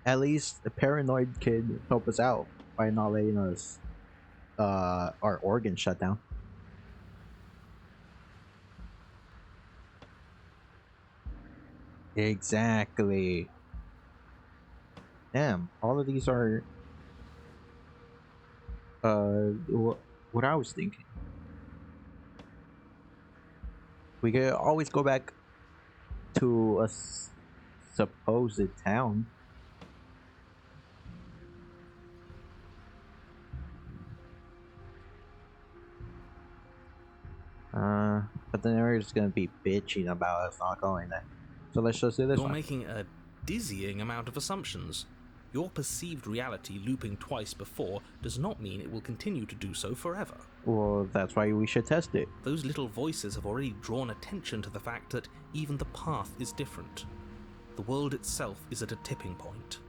At least the paranoid kid helped us out by not letting us our organs shut down. Exactly. Damn, all of these are what I was thinking. We could always go back to a supposed town. But then they're just gonna be bitching about us not going there. So let's just do this You're one. making a dizzying amount of assumptions. Your perceived reality looping twice before does not mean it will continue to do so forever. Well, that's why we should test it. Those little voices have already drawn attention to the fact that even the path is different. The world itself is at a tipping point.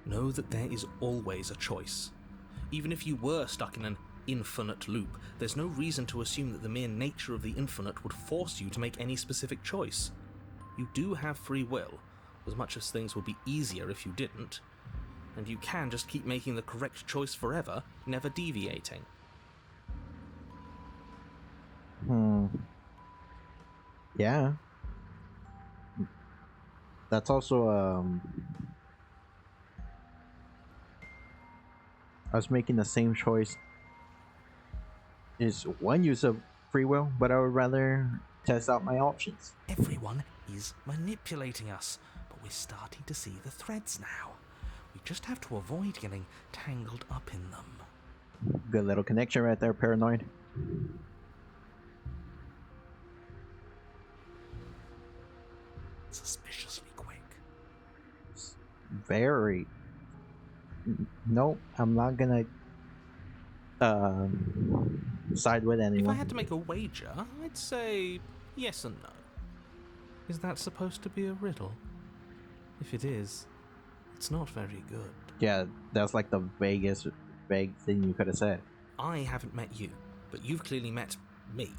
Know that there is always a choice. Even if you were stuck in an infinite loop, there's no reason to assume that the mere nature of the infinite would force you to make any specific choice. You do have free will, as much as things would be easier if you didn't, and you can just keep making the correct choice forever, never deviating. Yeah. That's also I was making the same choice. Is one use of free will, but I would rather test out my options. Everyone is manipulating us, but we're starting to see the threads now. We just have to avoid getting tangled up in them. Good little connection right there, paranoid. Suspiciously quick. Very. Nope, I'm not gonna side with anyone. If I had to make a wager, I'd say yes and no. Is that supposed to be a riddle? If it is, it's not very good. Yeah, that's like the vaguest vague thing you could have said. I haven't met you, but you've clearly met me.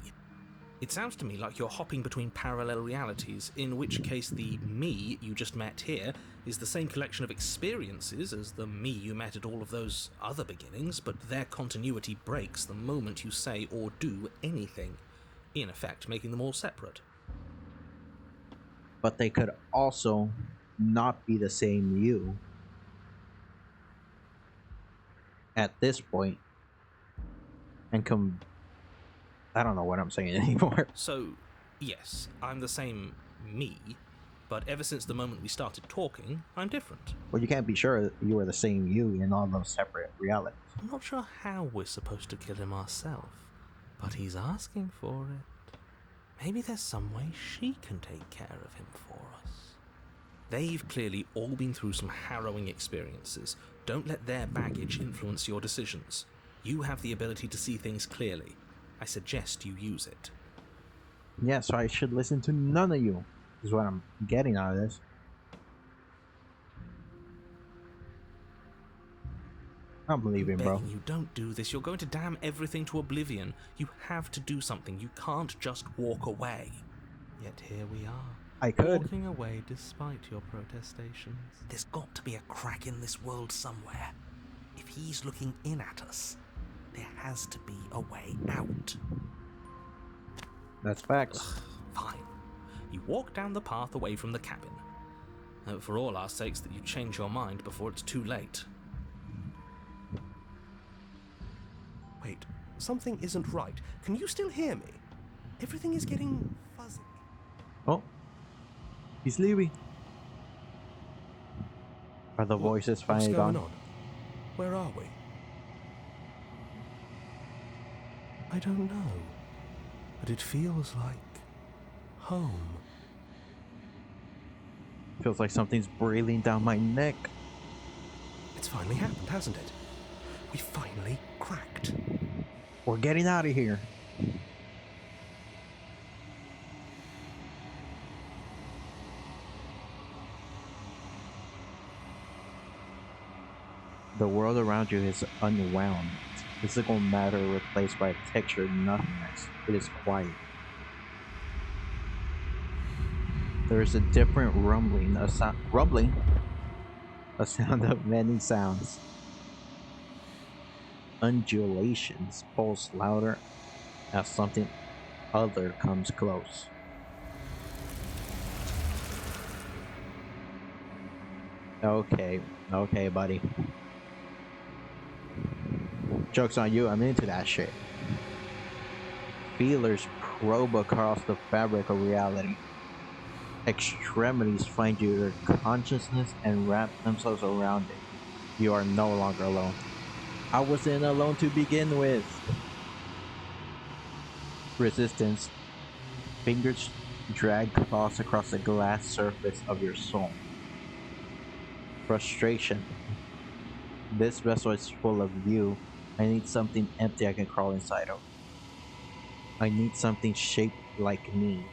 It sounds to me like you're hopping between parallel realities, in which case the me you just met here is the same collection of experiences as the me you met at all of those other beginnings, but their continuity breaks the moment you say or do anything, in effect making them all separate. But they could also not be the same you at this point and come. I don't know what I'm saying anymore. So, yes, I'm the same me, but ever since the moment we started talking, I'm different. Well, you can't be sure you were the same you in all those separate realities. I'm not sure how we're supposed to kill him ourselves, but he's asking for it. Maybe there's some way she can take care of him for us. They've clearly all been through some harrowing experiences. Don't let their baggage influence your decisions. You have the ability to see things clearly. I suggest you use it. Yeah, so I should listen to none of you, is what I'm getting out of this. I'm believing, bro. Begging you, don't do this. You're going to damn everything to oblivion. You have to do something. You can't just walk away. Yet here we are. I could. Walking away despite your protestations. There's got to be a crack in this world somewhere. If he's looking in at us, There has to be a way out. That's facts. Fine. You walk down the path away from the cabin. For all our sakes that you change your mind before it's too late. Wait, something isn't right. Can you still hear me? Everything is getting fuzzy. Oh, he's leaving. Are the voices What's finally going gone? on? Where are we? I don't know, but it feels like home. Feels like something's breathing down my neck. It's finally happened, hasn't it? We finally cracked. We're getting out of here. The world around you is unwound. Physical matter replaced by textured nothingness. It is quiet. There is a different rumbling, a sound of many sounds. Undulations pulse louder as something other comes close. Okay, buddy. Joke's on you, I'm into that shit. Feelers probe across the fabric of reality. Extremities find your consciousness and wrap themselves around it. You are no longer alone. I wasn't alone to begin with. Resistance. Fingers drag claws across the glass surface of your soul. Frustration. This vessel is full of you. I need something empty I can crawl inside of. I need something shaped like me.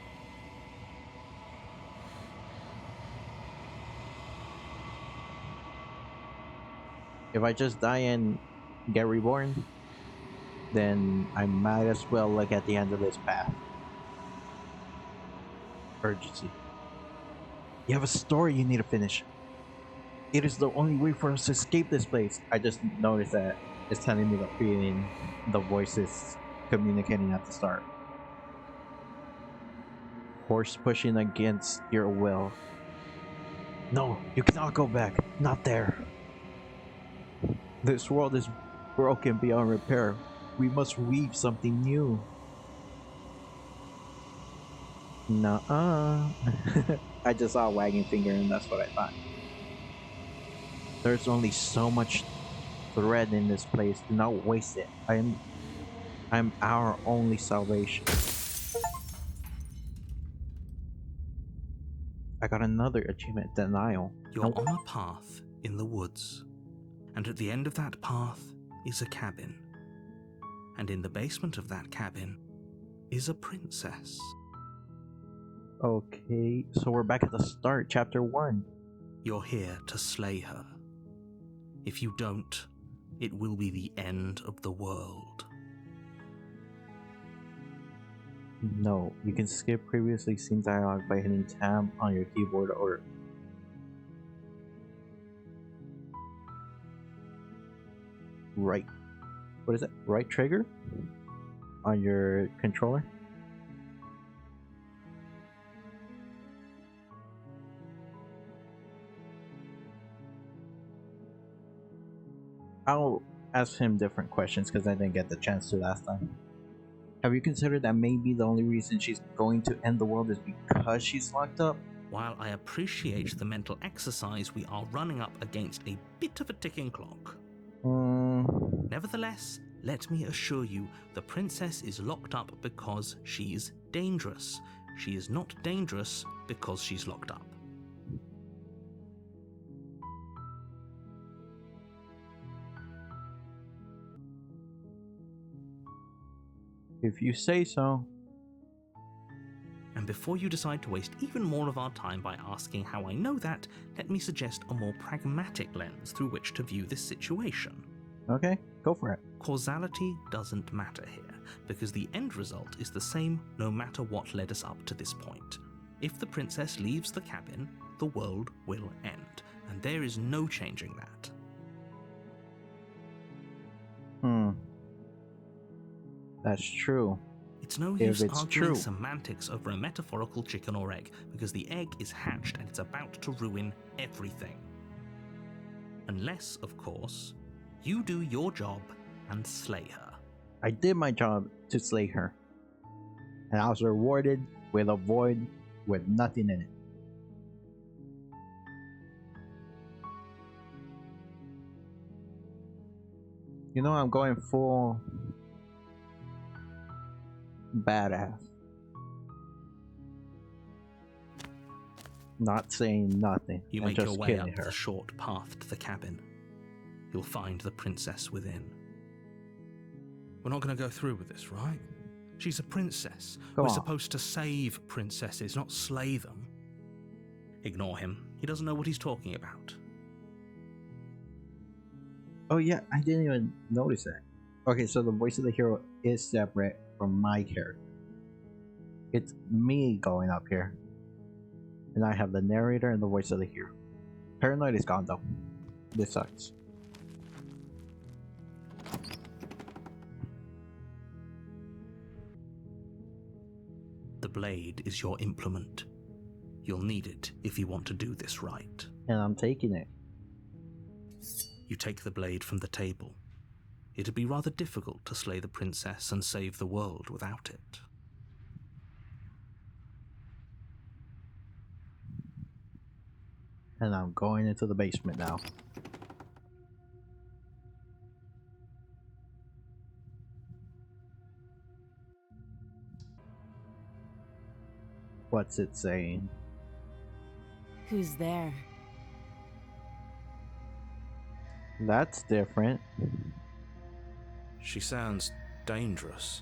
If I just die and get reborn, then I might as well look at the end of this path. Urgency. You have a story you need to finish. It is the only way for us to escape this place. I just noticed that it's telling me the feeling the voices communicating at the start. Horse pushing against your will. No, you cannot go back. Not there. This world is broken beyond repair. We must weave something new. Nuh-uh. I just saw a wagging finger and that's what I thought. There's only so much thread in this place. Do not waste it. I'm our only salvation. I got another achievement, denial. You're on a path in the woods, and at the end of that path is a cabin. And in the basement of that cabin is a princess. Okay, so we're back at the start, chapter 1. You're here to slay her. If you don't, it will be the end of the world. No, you can skip previously seen dialogue by hitting tab on your keyboard or right. What is it? Right trigger on your controller. I'll ask him different questions because I didn't get the chance to last time. Have you considered that maybe the only reason she's going to end the world is because she's locked up? While I appreciate the mental exercise, we are running up against a bit of a ticking clock. Nevertheless, let me assure you, the princess is locked up because she's dangerous. She is not dangerous because she's locked up. If you say so. And before you decide to waste even more of our time by asking how I know that, let me suggest a more pragmatic lens through which to view this situation. Okay, go for it. Causality doesn't matter here, because the end result is the same no matter what led us up to this point. If the princess leaves the cabin, the world will end, and there is no changing that. That's true. It's no If use it's arguing true. semantics over a metaphorical chicken or egg, because the egg is hatched and it's about to ruin everything. Unless, of course, you do your job and slay her. I did my job to slay her. And I was rewarded with a void with nothing in it. You know, I'm going full badass. Not saying nothing. You and make your just way up killing her. the short path to the cabin. You'll find the princess within. We're not going to go through with this, right? She's a princess. Go We're on. supposed to save princesses, not slay them. Ignore him. He doesn't know what he's talking about. Oh yeah, I didn't even notice that. Okay, so the voice of the hero is separate from my character. It's me going up here. And I have the narrator and the voice of the hero. Paranoid is gone though. This sucks. The blade is your implement. You'll need it if you want to do this right. And I'm taking it. You take the blade from the table. It'd be rather difficult to slay the princess and save the world without it. And I'm going into the basement now. What's it saying? Who's there? That's different. She sounds dangerous.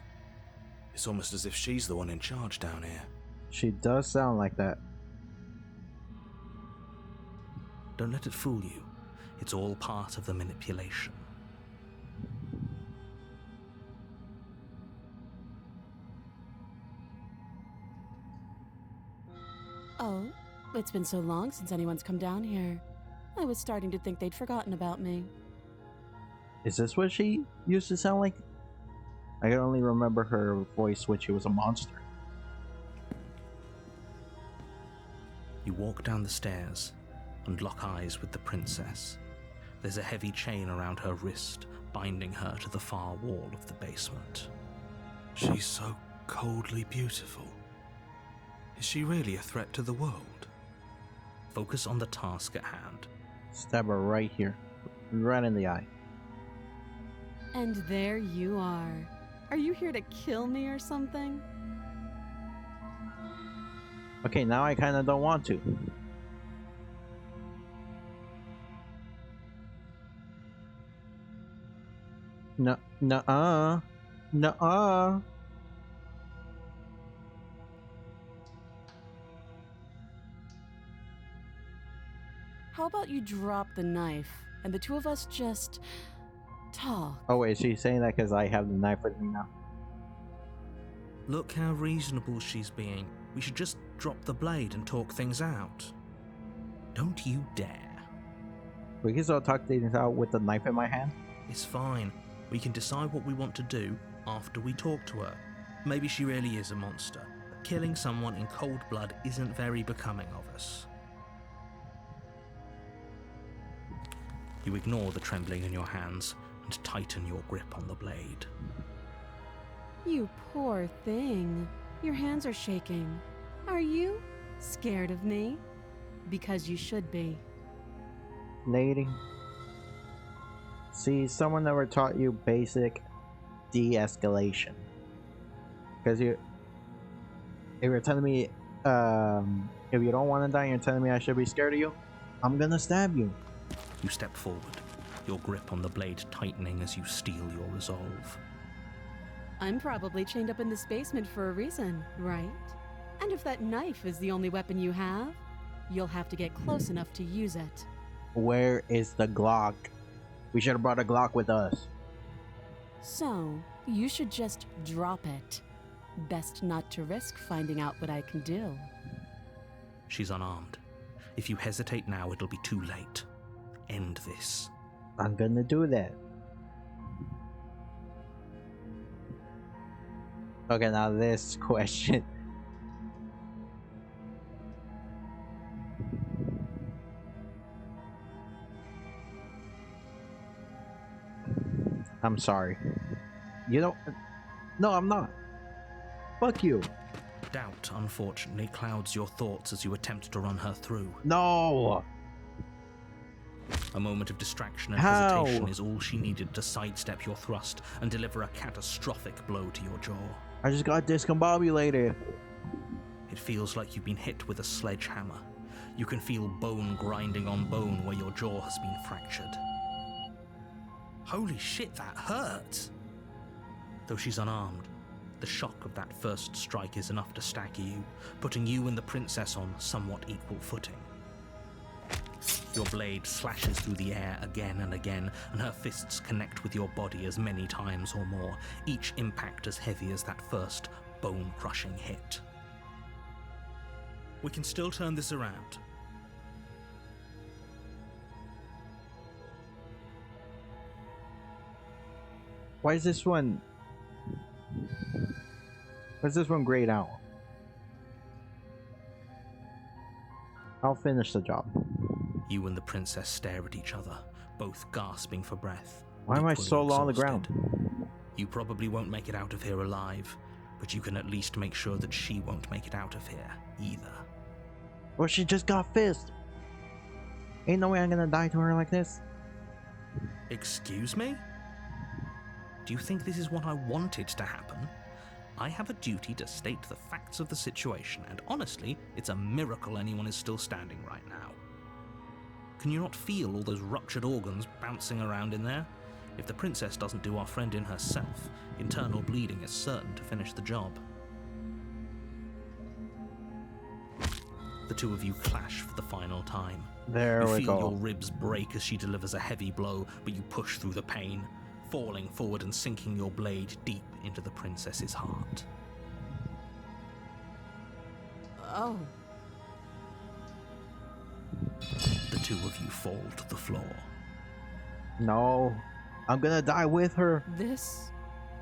It's almost as if she's the one in charge down here. She does sound like that. Don't let it fool you. It's all part of the manipulation. Oh, it's been so long since anyone's come down here. I was starting to think they'd forgotten about me. Is this what she used to sound like? I can only remember her voice when she was a monster. You walk down the stairs and lock eyes with the princess. There's a heavy chain around her wrist, binding her to the far wall of the basement. She's so coldly beautiful. Is she really a threat to the world? Focus on the task at hand. Stab her right here. Right in the eye. And there you are. Are you here to kill me or something? Okay, now I kinda don't want to. Nuh-uh. Nuh-uh. How about you drop the knife and the two of us just talk? Oh wait, she's saying that because I have the knife with me now. Look how reasonable she's being. We should just drop the blade and talk things out. Don't you dare. We can still talk things out with the knife in my hand. It's fine. We can decide what we want to do after we talk to her. Maybe she really is a monster, but killing someone in cold blood isn't very becoming of us. You ignore the trembling in your hands and tighten your grip on the blade. You poor thing. Your hands are shaking. Are you scared of me? Because you should be. Lady. See, someone never taught you basic de-escalation. Because if you're telling me, if you don't want to die, you're telling me I should be scared of you, I'm gonna stab you. You step forward, your grip on the blade tightening as you steel your resolve. I'm probably chained up in this basement for a reason, right? And if that knife is the only weapon you have, you'll have to get close enough to use it. Where is the Glock? We should have brought a Glock with us. So, you should just drop it. Best not to risk finding out what I can do. She's unarmed. If you hesitate now, it'll be too late. End this. I'm gonna do that. Okay, now this question. I'm sorry. You don't. No, I'm not. Fuck you. Doubt, unfortunately, clouds your thoughts as you attempt to run her through. No. A moment of distraction and How? hesitation is all she needed to sidestep your thrust and deliver a catastrophic blow to your jaw. I just got discombobulated. It feels like you've been hit with a sledgehammer. You can feel bone grinding on bone where your jaw has been fractured. Holy shit, that hurts! Though she's unarmed, the shock of that first strike is enough to stagger you, putting you and the princess on somewhat equal footing. Your blade slashes through the air again and again, and her fists connect with your body as many times or more, each impact as heavy as that first bone-crushing hit. We can still turn this around. Why is this one? Why is this one grayed out? I'll finish the job. You and the princess stare at each other, both gasping for breath. Why am I equally so low on the exhausted. ground? You probably won't make it out of here alive, but you can at least make sure that she won't make it out of here either. Well, she just got fist. Ain't no way I'm gonna die to her like this. Excuse me? Do you think this is what I wanted to happen? I have a duty to state the facts of the situation, and honestly, it's a miracle anyone is still standing right now. Can you not feel all those ruptured organs bouncing around in there? If the princess doesn't do our friend in herself, internal bleeding is certain to finish the job. The two of you clash for the final time. There You we feel go. your ribs break as she delivers a heavy blow, but you push through the pain, falling forward and sinking your blade deep into the princess's heart. Oh, The two of you fall to the floor. No, I'm gonna die with her. this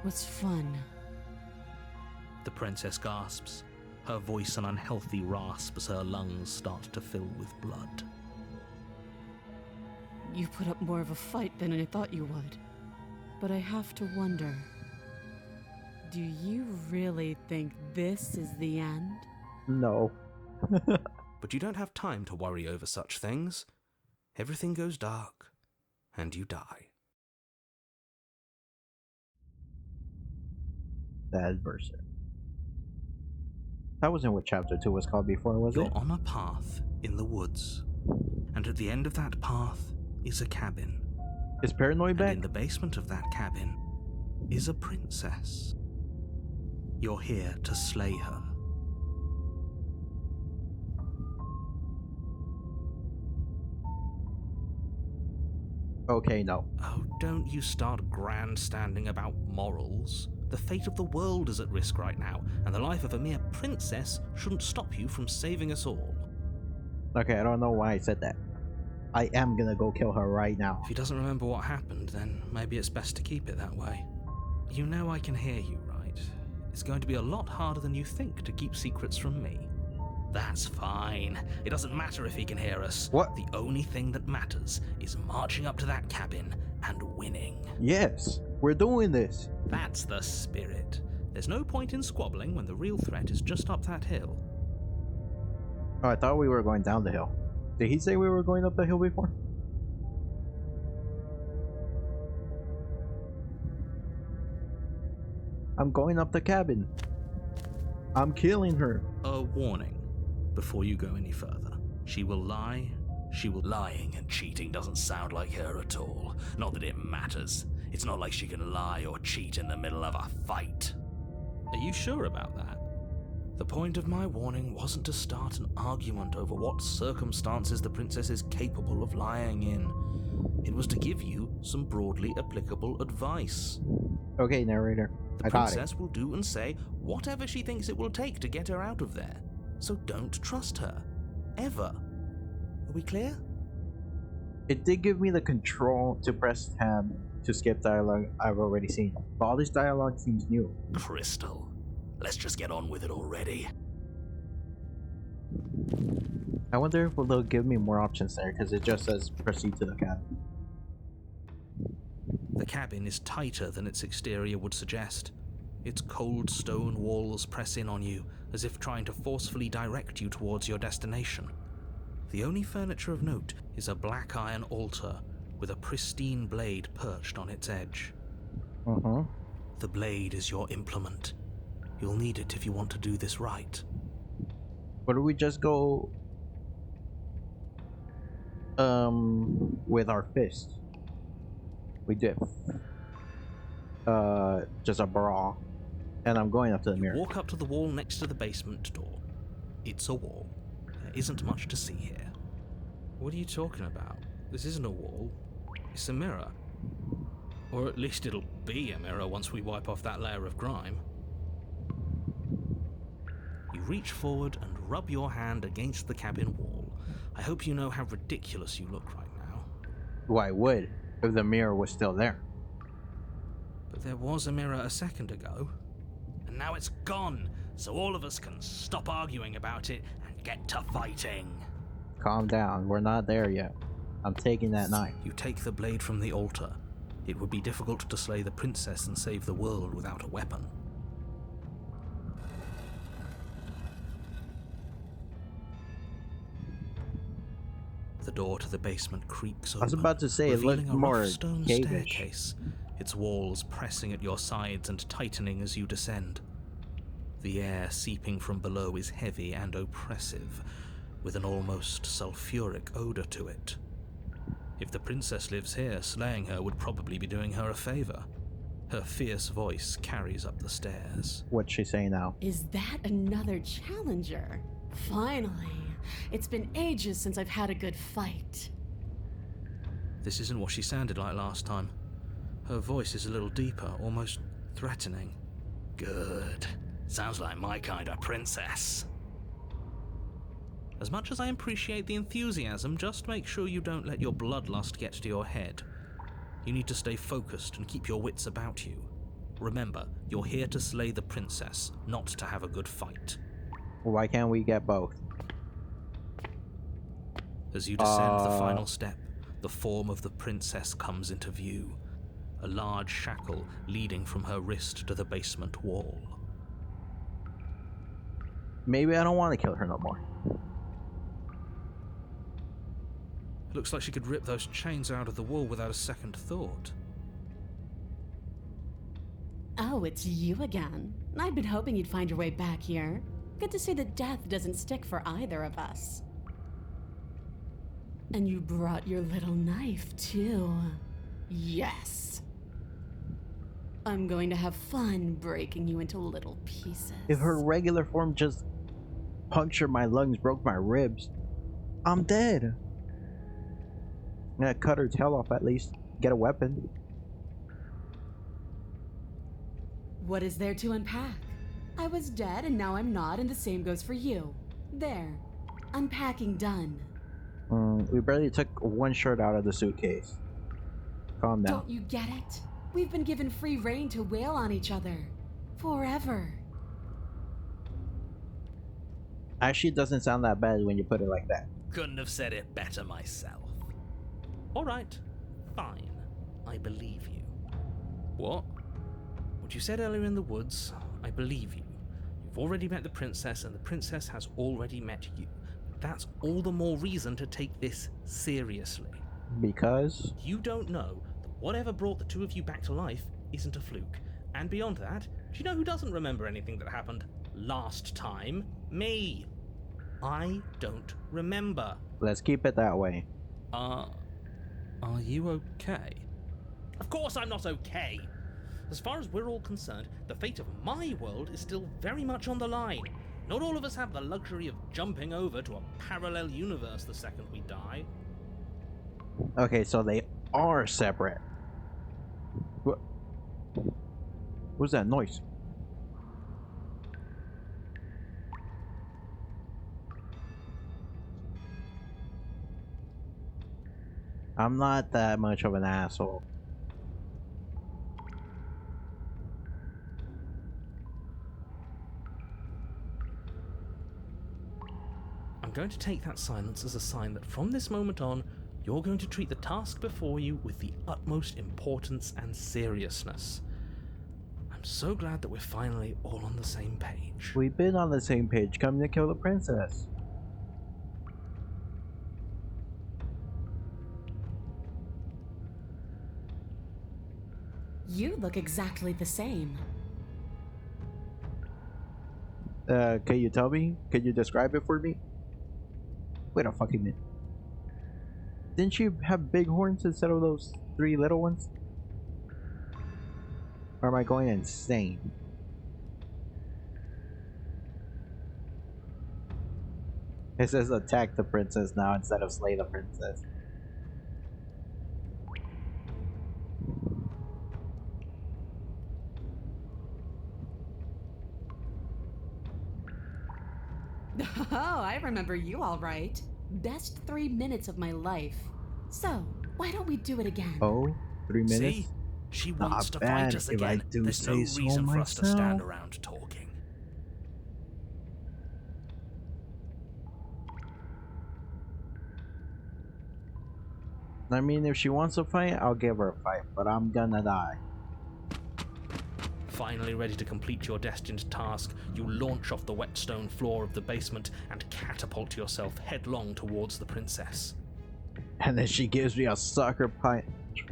was fun. The princess gasps, her voice an unhealthy rasp as her lungs start to fill with blood. You put up more of a fight than I thought you would. But I have to wonder, do you really think this is the end? No. But you don't have time to worry over such things. Everything goes dark, and you die. The adversary. That wasn't what chapter 2 was called before, was You're it? on a path in the woods, and at the end of that path is a cabin. Is Paranoid And back? in the basement of that cabin is a princess. You're here to slay her. Okay, no. Oh, don't you start grandstanding about morals. The fate of the world is at risk right now, and the life of a mere princess shouldn't stop you from saving us all. Okay, I don't know why I said that. I am gonna go kill her right now. If he doesn't remember what happened, then maybe it's best to keep it that way. You know I can hear you, right? It's going to be a lot harder than you think to keep secrets from me. That's fine. It doesn't matter if he can hear us. What? The only thing that matters is marching up to that cabin and winning. Yes, we're doing this. That's the spirit. There's no point in squabbling when the real threat is just up that hill. Oh, I thought we were going down the hill. Did he say we were going up the hill before? I'm going up the cabin. I'm killing her. A warning before you go any further. She will lie. Lying and cheating doesn't sound like her at all. Not that it matters. It's not like she can lie or cheat in the middle of a fight. Are you sure about that? The point of my warning wasn't to start an argument over what circumstances the princess is capable of lying in. It was to give you some broadly applicable advice. Okay, narrator. The I got it. princess will do and say whatever she thinks it will take to get her out of there. So don't trust her. Ever. Are we clear? It did give me the control to press tab to skip dialogue I've already seen. But all this dialogue seems new. Crystal. Let's just get on with it already. I wonder if they'll give me more options there, because it just says proceed to the cabin. The cabin is tighter than its exterior would suggest. Its cold stone walls press in on you, as if trying to forcefully direct you towards your destination. The only furniture of note is a black iron altar with a pristine blade perched on its edge. The blade is your implement. You'll need it if you want to do this right. But do we just go with our fist? We did just a brawl, and I'm going up to the mirror. Walk up to the wall next to the basement door. It's a wall. There isn't much to see here. What are you talking about? This isn't a wall. It's a mirror. Or at least it'll be a mirror once we wipe off that layer of grime. You reach forward and rub your hand against the cabin wall. I hope you know how ridiculous you look right now. Well, I would, if the mirror was still there. But there was a mirror a second ago. And now it's gone, so all of us can stop arguing about it and get to fighting. Calm down, we're not there yet. I'm taking that knife. You take the blade from the altar. It would be difficult to slay the princess and save the world without a weapon. The door to the basement creaks open. I was about to say, it looked revealing a more rough stone cavish. staircase, its walls pressing at your sides and tightening as you descend. The air seeping from below is heavy and oppressive, with an almost sulfuric odor to it. If the princess lives here, slaying her would probably be doing her a favor. Her fierce voice carries up the stairs. What's she saying now? Is that another challenger? Finally. It's been ages since I've had a good fight. This isn't what she sounded like last time. Her voice is a little deeper, almost threatening. Good. Sounds like my kind of princess. As much as I appreciate the enthusiasm, just make sure you don't let your bloodlust get to your head. You need to stay focused and keep your wits about you. Remember, you're here to slay the princess, not to have a good fight. Why can't we get both? As you descend the final step, the form of the princess comes into view. A large shackle leading from her wrist to the basement wall. Maybe I don't want to kill her no more. Looks like she could rip those chains out of the wall without a second thought. Oh, it's you again. I'd been hoping you'd find your way back here. Good to see that death doesn't stick for either of us. And you brought your little knife, too. Yes. I'm going to have fun breaking you into little pieces. If her regular form just punctured my lungs, broke my ribs, I'm dead. I'm gonna cut her tail off at least. Get a weapon. What is there to unpack? I was dead and now I'm not, and the same goes for you. There. Unpacking done. We barely took one shirt out of the suitcase. Calm down. Don't you get it? We've been given free rein to wail on each other. Forever. Actually, it doesn't sound that bad when you put it like that. Couldn't have said it better myself. Alright, fine. I believe you. What? What you said earlier in the woods, I believe you. You've already met the princess, and the princess has already met you. That's all the more reason to take this seriously. Because? You don't know that whatever brought the two of you back to life isn't a fluke. And beyond that, do you know who doesn't remember anything that happened last time? Me. I don't remember. Let's keep it that way. Are you okay? Of course I'm not okay. As far as we're all concerned, the fate of my world is still very much on the line. Not all of us have the luxury of jumping over to a parallel universe the second we die. Okay, so they are separate. What was that noise? I'm not that much of an asshole. going to take that silence as a sign that from this moment on, you're going to treat the task before you with the utmost importance and seriousness. I'm so glad that we're finally all on the same page. We've been on the same page, coming to kill the princess. You look exactly the same. Can you tell me? Can you describe it for me? Wait a fucking minute. Didn't she have big horns instead of those 3 little ones? Or am I going insane? It says attack the princess now instead of slay the princess. Oh, I remember you all right. Best 3 minutes of my life. So, why don't we do it again? Oh, 3 minutes? See? She wants to bad fight us if I again. do There's no say so reason for us to stand myself. around talking. I mean, if she wants to fight, I'll give her a fight, but I'm gonna die. Finally ready to complete your destined task, you launch off the wet stone floor of the basement and catapult yourself headlong towards the princess. And then she gives me a sucker punch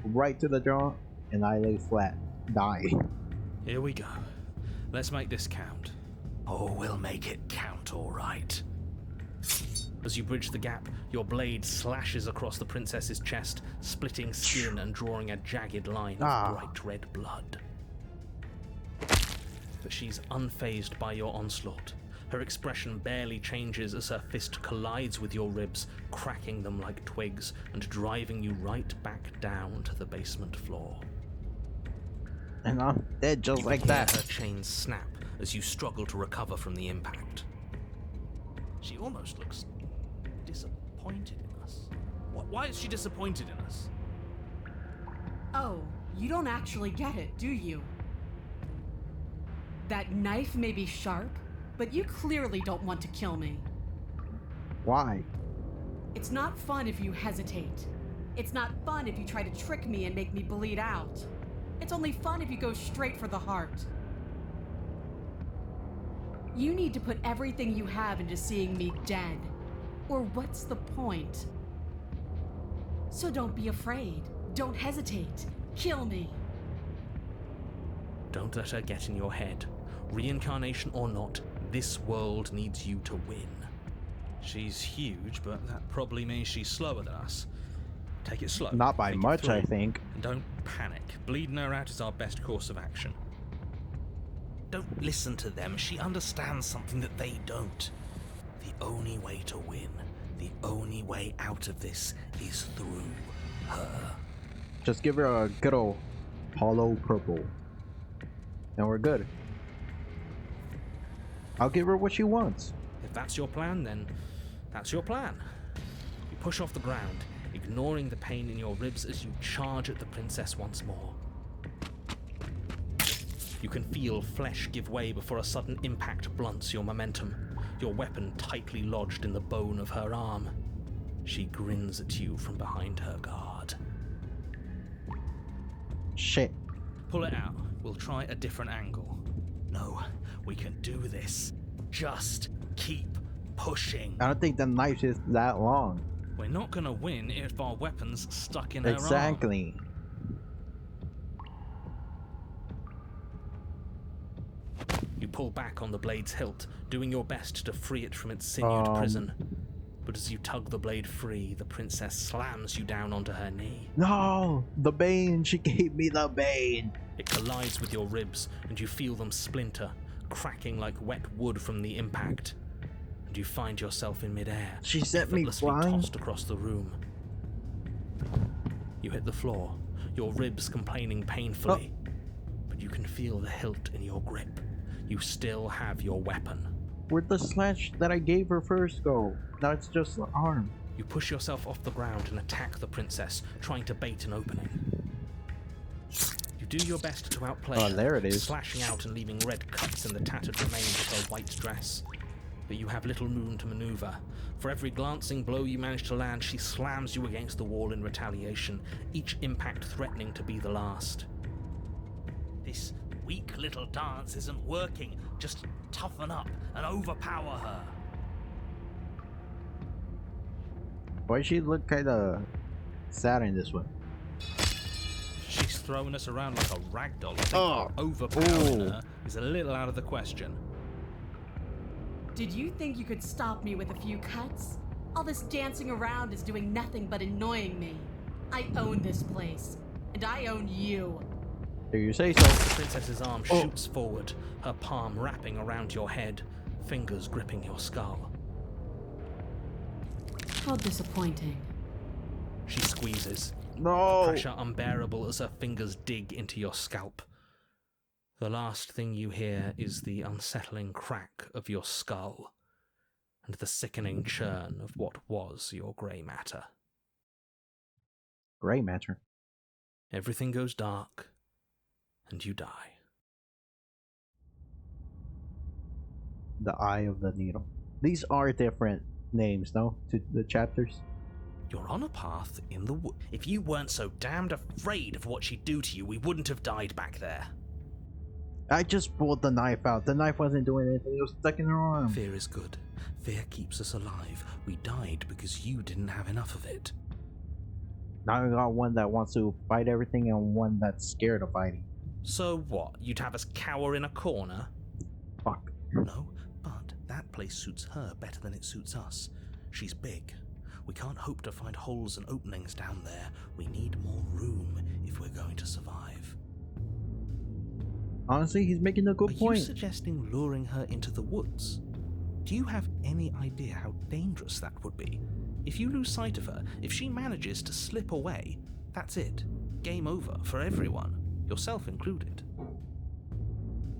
right to the jaw, and I lay flat, dying. Here we go. Let's make this count. Oh, we'll make it count, all right. As you bridge the gap, your blade slashes across the princess's chest, splitting skin and drawing a jagged line of bright red blood. But she's unfazed by your onslaught. Her expression barely changes as her fist collides with your ribs, cracking them like twigs and driving you right back down to the basement floor. And I'm dead just You like can hear that. her chains snap as you struggle to recover from the impact. She almost looks disappointed in us. Why is she disappointed in us? Oh, you don't actually get it, do you? That knife may be sharp, but you clearly don't want to kill me. Why? It's not fun if you hesitate. It's not fun if you try to trick me and make me bleed out. It's only fun if you go straight for the heart. You need to put everything you have into seeing me dead. Or what's the point? So don't be afraid. Don't hesitate. Kill me. Don't let her get in your head. Reincarnation or not, this world needs you to win. She's huge, but that probably means she's slower than us. Take it slow. Not by Think it much, through. I think. And don't panic. Bleeding her out is our best course of action. Don't listen to them. She understands something that they don't. The only way to win, the only way out of this is through her. Just give her a good old hollow purple. And we're good. I'll give her what she wants. If that's your plan, then that's your plan. You push off the ground, ignoring the pain in your ribs as you charge at the princess once more. You can feel flesh give way before a sudden impact blunts your momentum, your weapon tightly lodged in the bone of her arm. She grins at you from behind her guard. Shit. Pull it out. We'll try a different angle. No, we can do this. Just keep pushing. I don't think the knife is that long. We're not gonna win if our weapon's stuck in her arm. Exactly. You pull back on the blade's hilt, doing your best to free it from its sinewed prison. But as you tug the blade free, the princess slams you down onto her knee. No! The bane! She gave me the bane! It collides with your ribs, and you feel them splinter, cracking like wet wood from the impact. And you find yourself in midair, She sent me effortlessly flying? tossed across the room. You hit the floor, your ribs complaining painfully. But you can feel the hilt in your grip. You still have your weapon. Where'd the slash that I gave her first go? Now it's just the arm. You push yourself off the ground and attack the princess, trying to bait an opening. You do your best to outplay her, there it is. slashing out and leaving red cuts in the tattered remains of her white dress. but you have little room to maneuver. For every glancing blow you manage to land, she slams you against the wall in retaliation, each impact threatening to be the last. This weak little dance isn't working. Just toughen up and overpower her. Why does she look kind of sad in this one? She's throwing us around like a ragdoll. I think Oh. overpowering Ooh. her is a little out of the question. Did you think you could stop me with a few cuts? All this dancing around is doing nothing but annoying me. I own this place, and I own you. Do you say so? The princess's arm shoots forward, her palm wrapping around your head, fingers gripping your skull. How disappointing. She squeezes, No! pressure unbearable as her fingers dig into your scalp. The last thing you hear is the unsettling crack of your skull and the sickening churn of what was your grey matter. Grey matter. Everything goes dark, and you die. The Eye of the Needle. These are different names, no? To the chapters? You're on a path in the wood. If you weren't so damned afraid of what she'd do to you, we wouldn't have died back there. I just pulled the knife out. The knife wasn't doing anything. It was stuck in her arm. Fear is good. Fear keeps us alive. We died because you didn't have enough of it. Now I got one that wants to fight everything and one that's scared of fighting. So what? You'd have us cower in a corner? Fuck. No, but that place suits her better than it suits us. She's big. We can't hope to find holes and openings down there. We need more room if we're going to survive. Honestly, he's making a good Are point. you suggesting luring her into the woods? Do you have any idea how dangerous that would be? If you lose sight of her, if she manages to slip away, that's it. Game over for everyone, yourself included.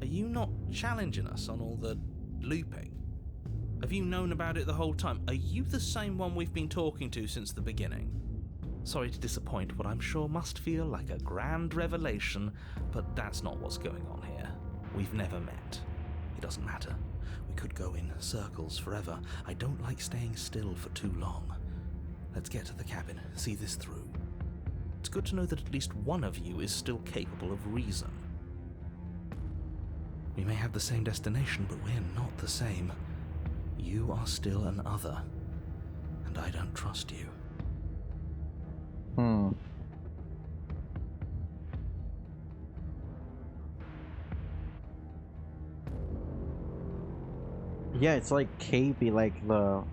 Are you not challenging us on all the looping? Have you known about it the whole time? Are you the same one we've been talking to since the beginning? Sorry to disappoint what I'm sure must feel like a grand revelation, but that's not what's going on here. We've never met. It doesn't matter. We could go in circles forever. I don't like staying still for too long. Let's get to the cabin, see this through. It's good to know that at least one of you is still capable of reason. We may have the same destination, but we're not the same. You are still an other, and I don't trust you. Yeah, it's like cavey, like the...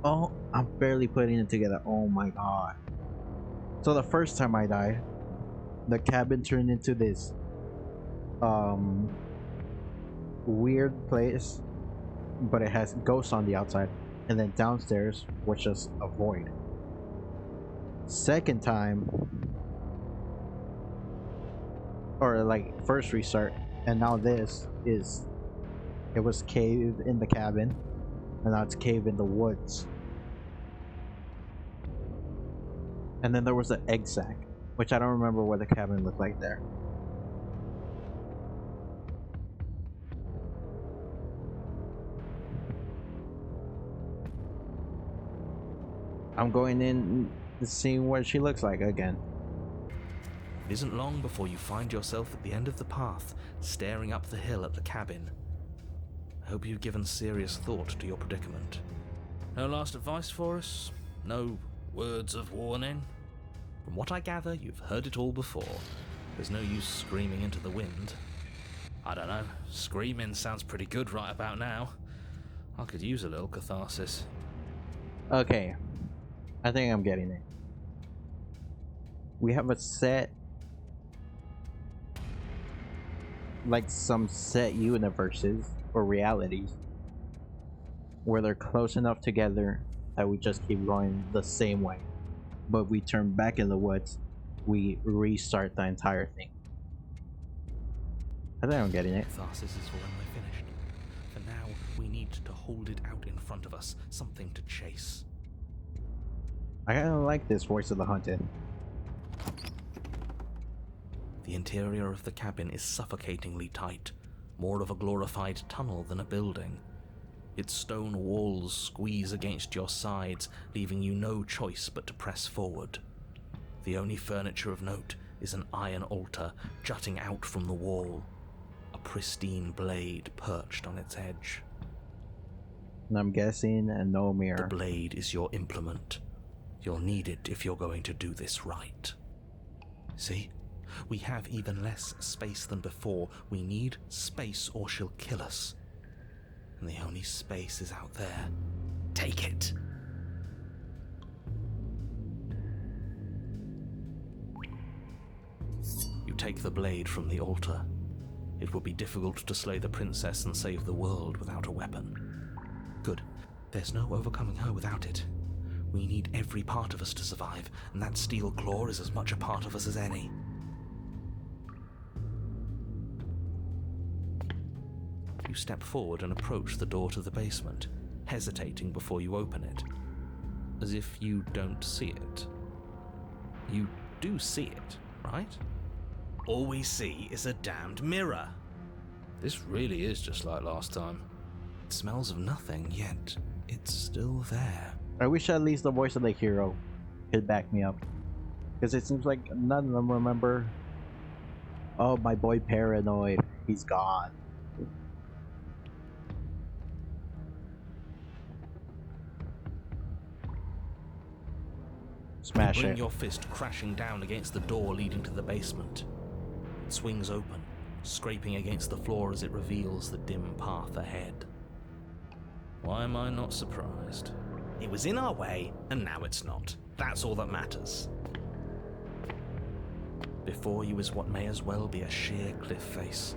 Oh, I'm barely putting it together. Oh my god. So the first time I died, the cabin turned into this weird place, but it has ghosts on the outside, and then downstairs was just a void. Second time, or like first restart, and now this is, it was cave in the cabin, and now it's cave in the woods. And then there was the egg sack, which I don't remember what the cabin looked like there. I'm going in and seeing what she looks like again. It isn't long before you find yourself at the end of the path, staring up the hill at the cabin. I hope you've given serious thought to your predicament. No last advice for us? No words of warning? From what I gather, you've heard it all before. There's no use screaming into the wind. I don't know, screaming sounds pretty good right about now. I could use a little catharsis. Okay, I think I'm getting it. We have a set, like some set universes or realities where they're close enough together that we just keep going the same way, but we turn back in the woods, we restart the entire thing. I think I'm getting it. Catharsis is for when we're finished. For now, we need to hold it out in front of us, something to chase. I kind of like this Voice of the Hunted. The interior of the cabin is suffocatingly tight, more of a glorified tunnel than a building. Its stone walls squeeze against your sides, leaving you no choice but to press forward. The only furniture of note is an iron altar jutting out from the wall, a pristine blade perched on its edge. And I'm guessing no mirror. The blade is your implement. You'll need it if you're going to do this right. See? We have even less space than before. We need space or she'll kill us. And the only space is out there. Take it. You take the blade from the altar. It would be difficult to slay the princess and save the world without a weapon. Good. There's no overcoming her without it. We need every part of us to survive, and that steel claw is as much a part of us as any. You step forward and approach the door to the basement, hesitating before you open it, as if you don't see it. You do see it, right? All we see is a damned mirror. This really is just like last time. It smells of nothing, yet it's still there. I wish at least the voice of the hero could back me up. Because it seems like none of them remember. Oh, my boy Paranoid. He's gone. Smash You bring it. your fist crashing down against the door leading to the basement. It swings open, scraping against the floor as it reveals the dim path ahead. Why am I not surprised? It was in our way, and now it's not. That's all that matters. Before you is what may as well be a sheer cliff face.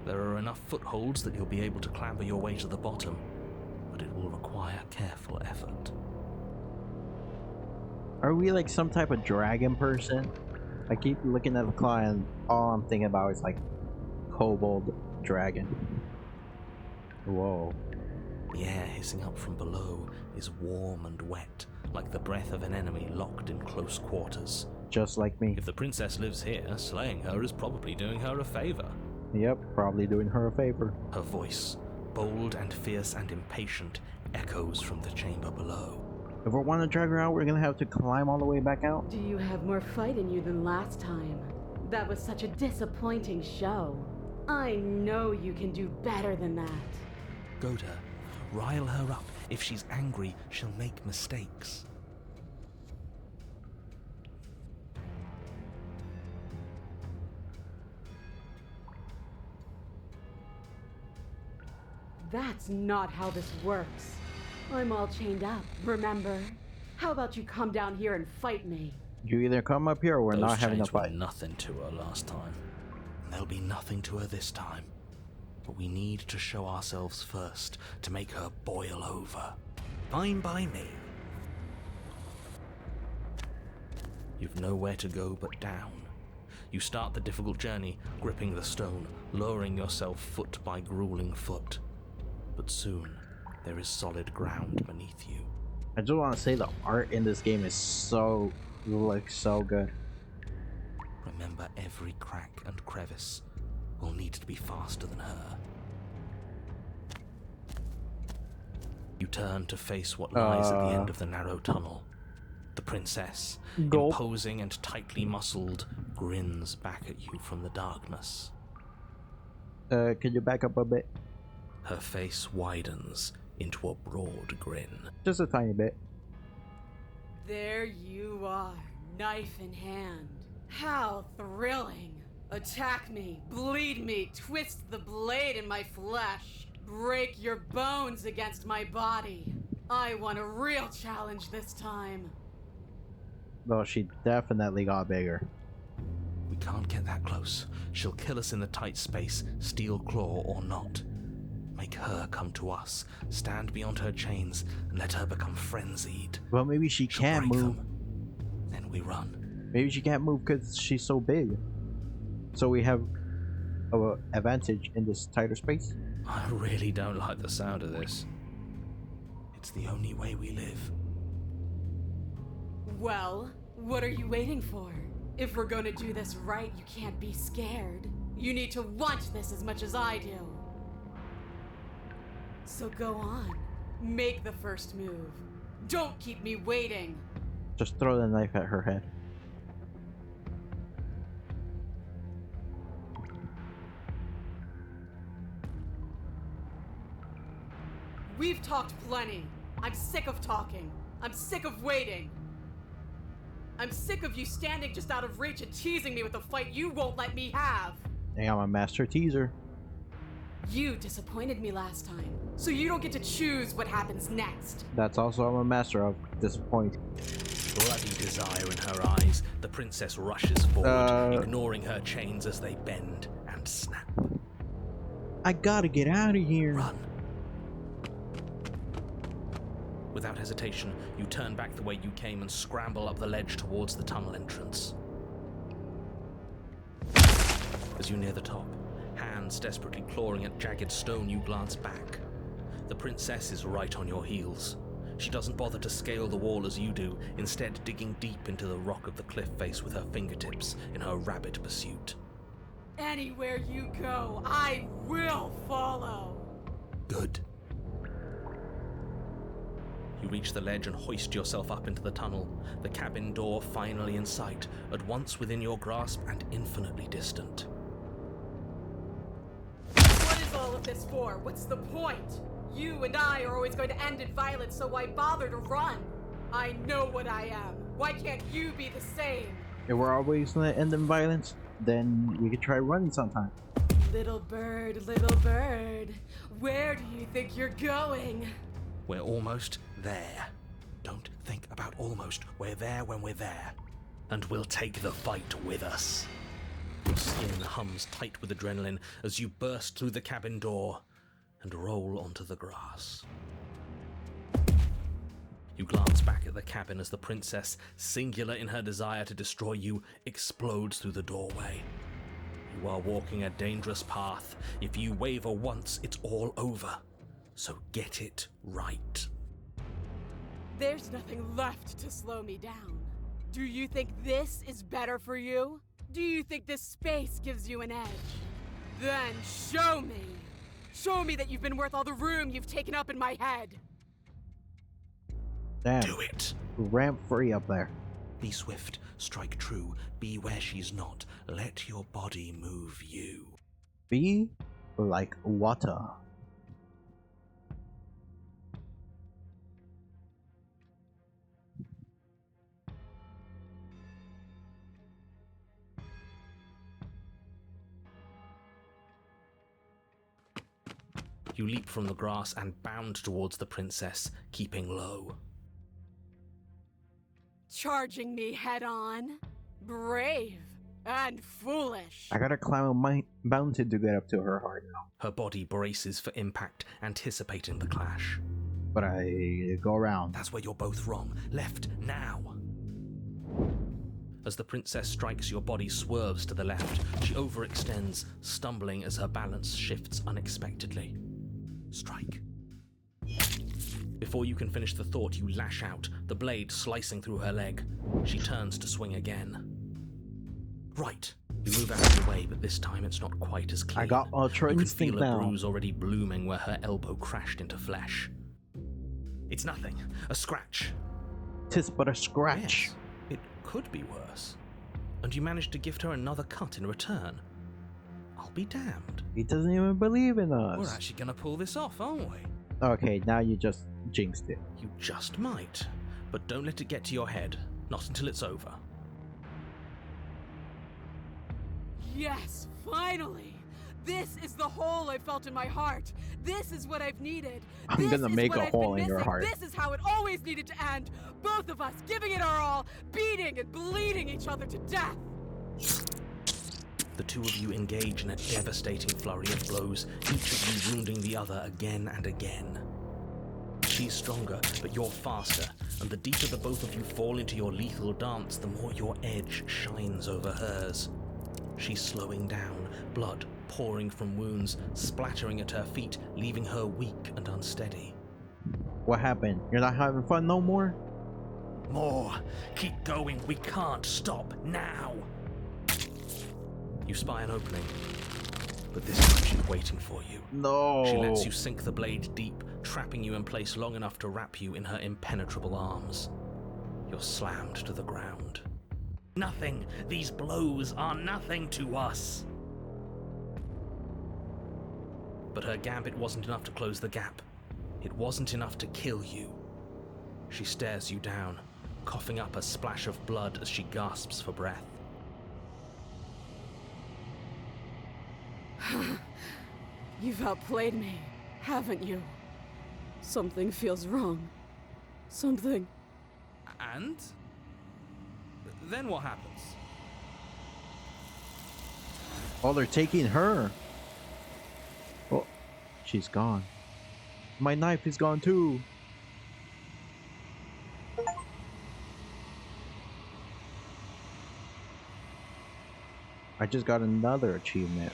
There are enough footholds that you'll be able to clamber your way to the bottom, but it will require careful effort. Are we like some type of dragon person? I keep looking at the claw and all I'm thinking about is like kobold dragon. Whoa. The air hissing up from below is warm and wet, like the breath of an enemy locked in close quarters. Just like me. If the princess lives here, slaying her is probably doing her a favor. Yep, probably doing her a favor. Her voice, bold and fierce and impatient, echoes from the chamber below. If we want to drag her out, we're gonna have to climb all the way back out. Do you have more fight in you than last time? That was such a disappointing show. I know you can do better than that. Goad her. Rile her up. If she's angry, she'll make mistakes. That's not how this works. I'm all chained up, remember? How about you come down here and fight me? You either come up here or we're Those not having a chains were fight. nothing to her last time. And there'll be nothing to her this time. But we need to show ourselves first to make her boil over. Fine by me. You've nowhere to go but down. You start the difficult journey, gripping the stone, lowering yourself foot by grueling foot. But soon, there is solid ground beneath you. I just want to say the art in this game is so good. Remember, every crack and crevice will need to be faster than her. You turn to face what lies at the end of the narrow tunnel. The princess, Gulp. imposing and tightly muscled, grins back at you from the darkness. Could you back up a bit? Her face widens into a broad grin. Just a tiny bit. There you are, knife in hand. How thrilling! Attack me, bleed me, twist the blade in my flesh, break your bones against my body. I want a real challenge this time. Though she definitely got bigger. We can't get that close. She'll kill us in the tight space, steel claw or not. Make her come to us, stand beyond her chains, and let her become frenzied. Well, maybe she She'll can't break move. them. Then we run. Maybe she can't move because she's so big. So we have an advantage in this tighter space. I really don't like the sound of this. It's the only way we live. Well, what are you waiting for? If we're gonna do this right, you can't be scared. You need to want this as much as I do. So go on. Make the first move. Don't keep me waiting. Just throw the knife at her head. We've talked plenty. I'm sick of talking. I'm sick of waiting. I'm sick of you standing just out of reach and teasing me with a fight you won't let me have. Hey, I'm a master teaser. You disappointed me last time, so you don't get to choose what happens next. That's also I'm a master of disappointing. Bloody desire in her eyes, the princess rushes forward, ignoring her chains as they bend and snap. I gotta get out of here. Run. Without hesitation, you turn back the way you came and scramble up the ledge towards the tunnel entrance. As you near the top, hands desperately clawing at jagged stone, you glance back. The princess is right on your heels. She doesn't bother to scale the wall as you do, instead digging deep into the rock of the cliff face with her fingertips in her rabid pursuit. Anywhere you go, I will follow. Good. You reach the ledge and hoist yourself up into the tunnel, the cabin door finally in sight, at once within your grasp and infinitely distant. What is all of this for? What's the point? You and I are always going to end in violence, so why bother to run? I know what I am. Why can't you be the same? If we're always gonna end in violence, then we could try running sometime. Little bird, where do you think you're going? We're almost there. Don't think about almost. We're there when we're there. And we'll take the fight with us. Your skin hums tight with adrenaline as you burst through the cabin door and roll onto the grass. You glance back at the cabin as the princess, singular in her desire to destroy you, explodes through the doorway. You are walking a dangerous path. If you waver once, it's all over. So get it right. There's nothing left to slow me down. Do you think this is better for you? Do you think this space gives you an edge? Then show me! Show me that you've been worth all the room you've taken up in my head! Damn. Do it! Ramp free up there. Be swift, strike true, be where she's not. Let your body move you. Be like water. You leap from the grass and bound towards the princess, keeping low. Charging me head on? Brave and foolish. I gotta climb a mountain to get up to her heart now. Her body braces for impact, anticipating the clash. But I go around. That's where you're both wrong. Left, now! As the princess strikes, your body swerves to the left. She overextends, stumbling as her balance shifts unexpectedly. Strike. Before you can finish the thought, you lash out, the blade slicing through her leg. She turns to swing again. Right. You move out of the way, but this time it's not quite as clean. I got ultra You can instinct feel a now. bruise already blooming where her elbow crashed into flesh. It's nothing. A scratch. 'Tis but a scratch. Yes, it could be worse. And you managed to gift her another cut in return. I'll be damned. He doesn't even believe in us. We're actually gonna pull this off, aren't we? Okay, now you just jinxed it. You just might. But don't let it get to your head. Not until it's over. Yes, finally! This is the hole I felt in my heart. This is what I've needed. I'm This gonna is make what a I've hole been in your missing. heart. This is how it always needed to end. Both of us giving it our all, beating and bleeding each other to death. The two of you engage in a devastating flurry of blows, each of you wounding the other again and again. She's stronger, but you're faster, and the deeper the both of you fall into your lethal dance, the more your edge shines over hers. She's slowing down, blood pouring from wounds, splattering at her feet, leaving her weak and unsteady. What happened? You're not having fun no more? More! Keep going, we can't stop now! You spy an opening. But this time she's waiting for you. No. She lets you sink the blade deep, trapping you in place long enough to wrap you in her impenetrable arms. You're slammed to the ground. Nothing! These blows are nothing to us! But her gambit wasn't enough to close the gap. It wasn't enough to kill you. She stares you down, coughing up a splash of blood as she gasps for breath. You've outplayed me, haven't you? Something feels wrong. Something. And? Then what happens? Oh, they're taking her. Oh, she's gone. My knife is gone too. I just got another achievement.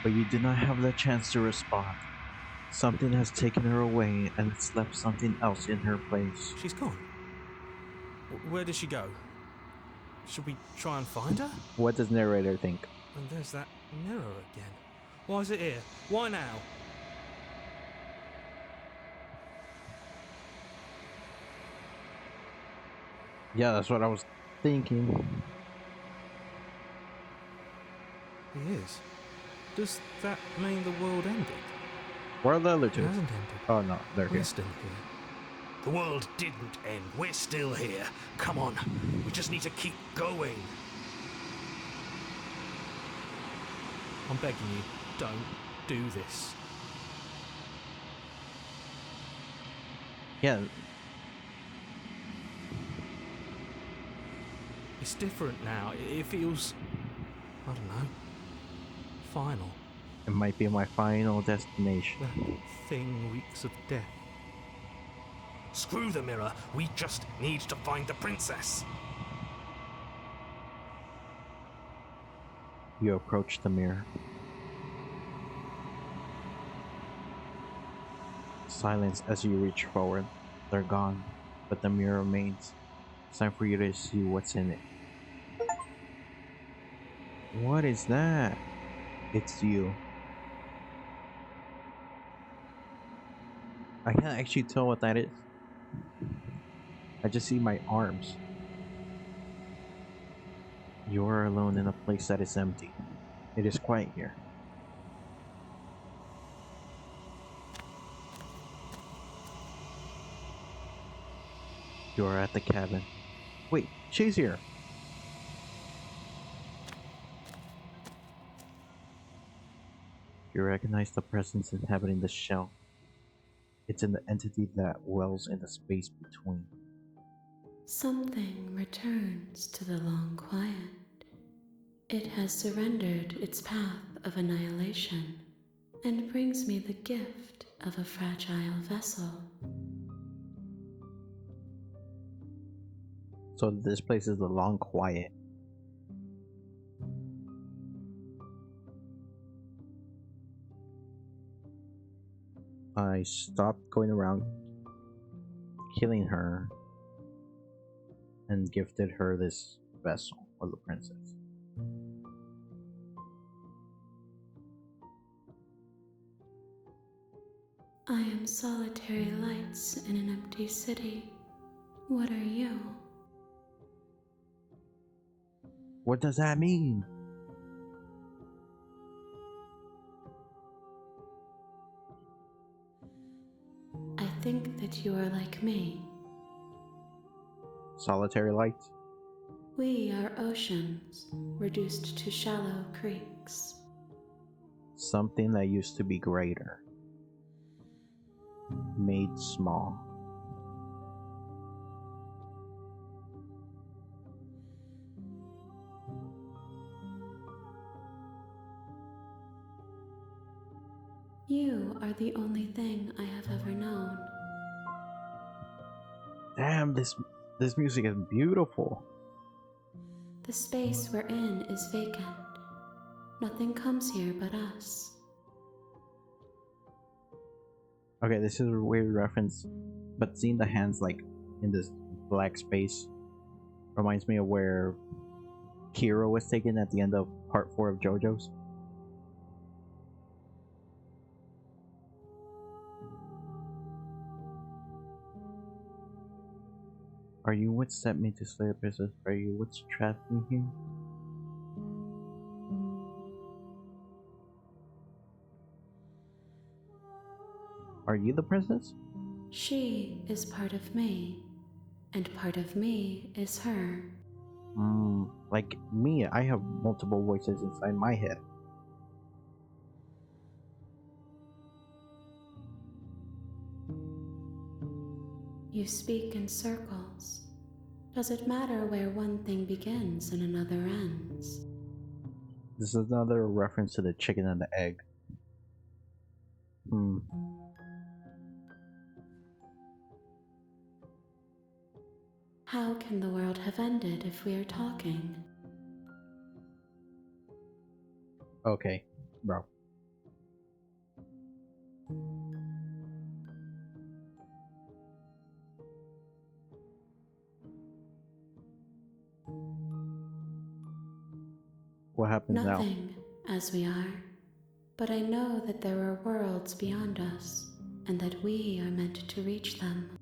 But you did not have the chance to respond. Something has taken her away and it's left something else in her place. She's gone. Where did she go? Should we try and find her? What does narrator think? And there's that mirror again. Why is it here? Why now? Yeah, that's what I was thinking. He is. Does that mean the world ended? Where are the other It two? hasn't ended. Oh no, they're We're here. still here. The world didn't end. We're still here. Come on. We just need to keep going. I'm begging you, don't do this. Yeah, It's different now. It feels, I don't know, final. it might be my final destination. That thing reeks of death. Screw the mirror. We just need to find the princess. You approach the mirror. Silence as you reach forward. They're gone, but the mirror remains. It's time for you to see what's in it. What is that? It's you. I can't actually tell what that is. I just see my arms. You are alone in a place that is empty. It is quiet here. You are at the cabin. Wait, she's here. You recognize the presence inhabiting the shell. It's in the entity that wells in the space between. Something returns to the long quiet. It has surrendered its path of annihilation and brings me the gift of a fragile vessel. So this place is the long quiet. I stopped going around killing her and gifted her this vessel for the princess. I am solitary lights in an empty city. What are you? What does that mean? I think that you are like me. Solitary lights? We are oceans, reduced to shallow creeks. Something that used to be greater. Made small. You are the only thing I have ever known. Damn, this music is beautiful. The space we're in is vacant. Nothing comes here but us. Okay, this is a weird reference, but seeing the hands like in this black space reminds me of where Kira was taken at the end of part 4 of JoJo's. Are you what sent me to slay the princess? Are you what's trapped me here? Are you the princess? She is part of me, and part of me is her. Like me, I have multiple voices inside my head. You speak in circles. Does it matter where one thing begins and another ends? This is another reference to the chicken and the egg. How can the world have ended if we are talking? Okay, bro. What happens now? Nothing, as we are. But I know that there are worlds beyond us, and that we are meant to reach them.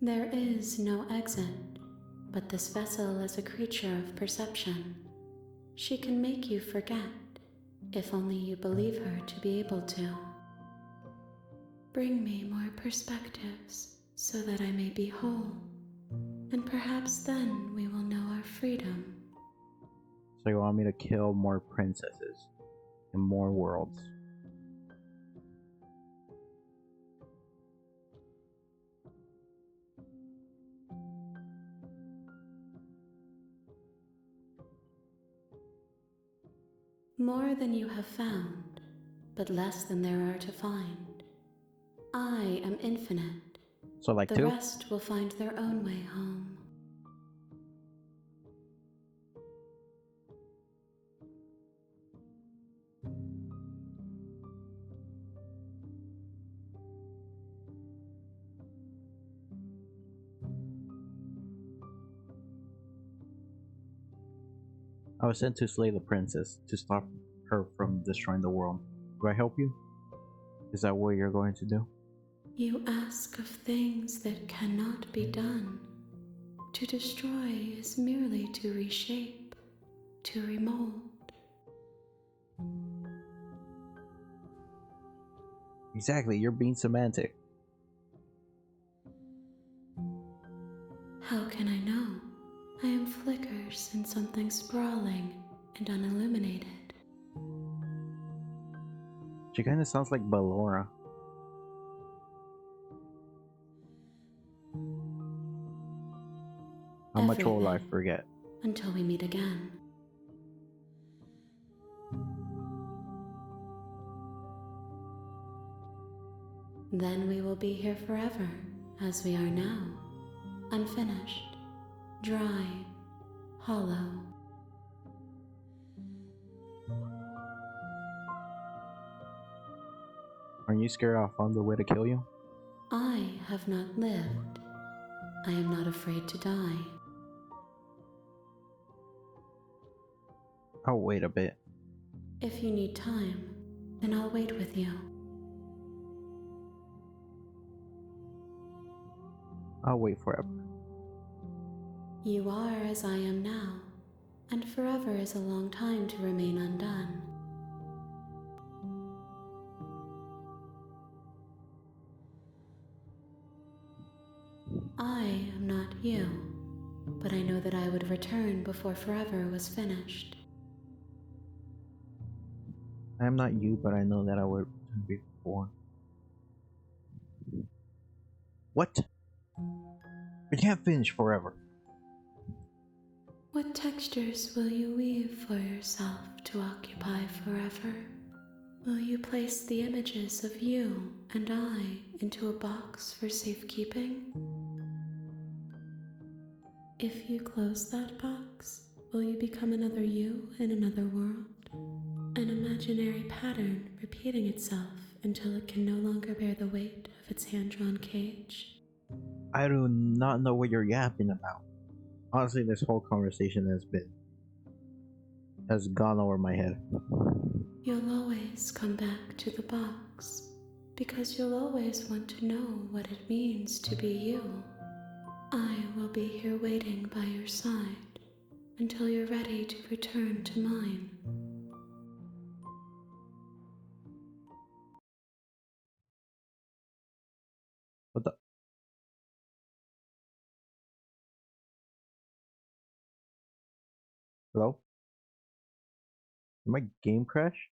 There is no exit, but this vessel is a creature of perception. She can make you forget, if only you believe her to be able to. Bring me more perspectives, so that I may be whole, and perhaps then we will know our freedom. So you want me to kill more princesses in more worlds? More than you have found, but less than there are to find. I am infinite. So like The 2? rest will find their own way home. I was sent to slay the princess, to stop her from destroying the world. Do I help you? Is that what you're going to do? You ask of things that cannot be done. To destroy is merely to reshape, to remold. Exactly, you're being semantic. How can I know? I am flickers in something sprawling and unilluminated. She kinda sounds like Ballora. How much will I Everything, forget? until we meet again. Then we will be here forever, as we are now. Unfinished, dry, hollow. Aren't you scared I'll find a way to kill you? I have not lived. I am not afraid to die. I'll wait a bit. If you need time, then I'll wait with you. I'll wait forever. You are as I am now, and forever is a long time to remain undone. I am not you, but I know that I would return before forever was finished. I am not you, but I know that I would return before. What? We can't finish forever. What textures will you weave for yourself to occupy forever? Will you place the images of you and I into a box for safekeeping? If you close that box, will you become another you in another world? An imaginary pattern repeating itself until it can no longer bear the weight of its hand-drawn cage? I do not know what you're yapping about. Honestly, this whole conversation has been has gone over my head. You'll always come back to the box, because you'll always want to know what it means to be you. I will be here waiting by your side until you're ready to return to mine. What the? Hello? Did my game crash?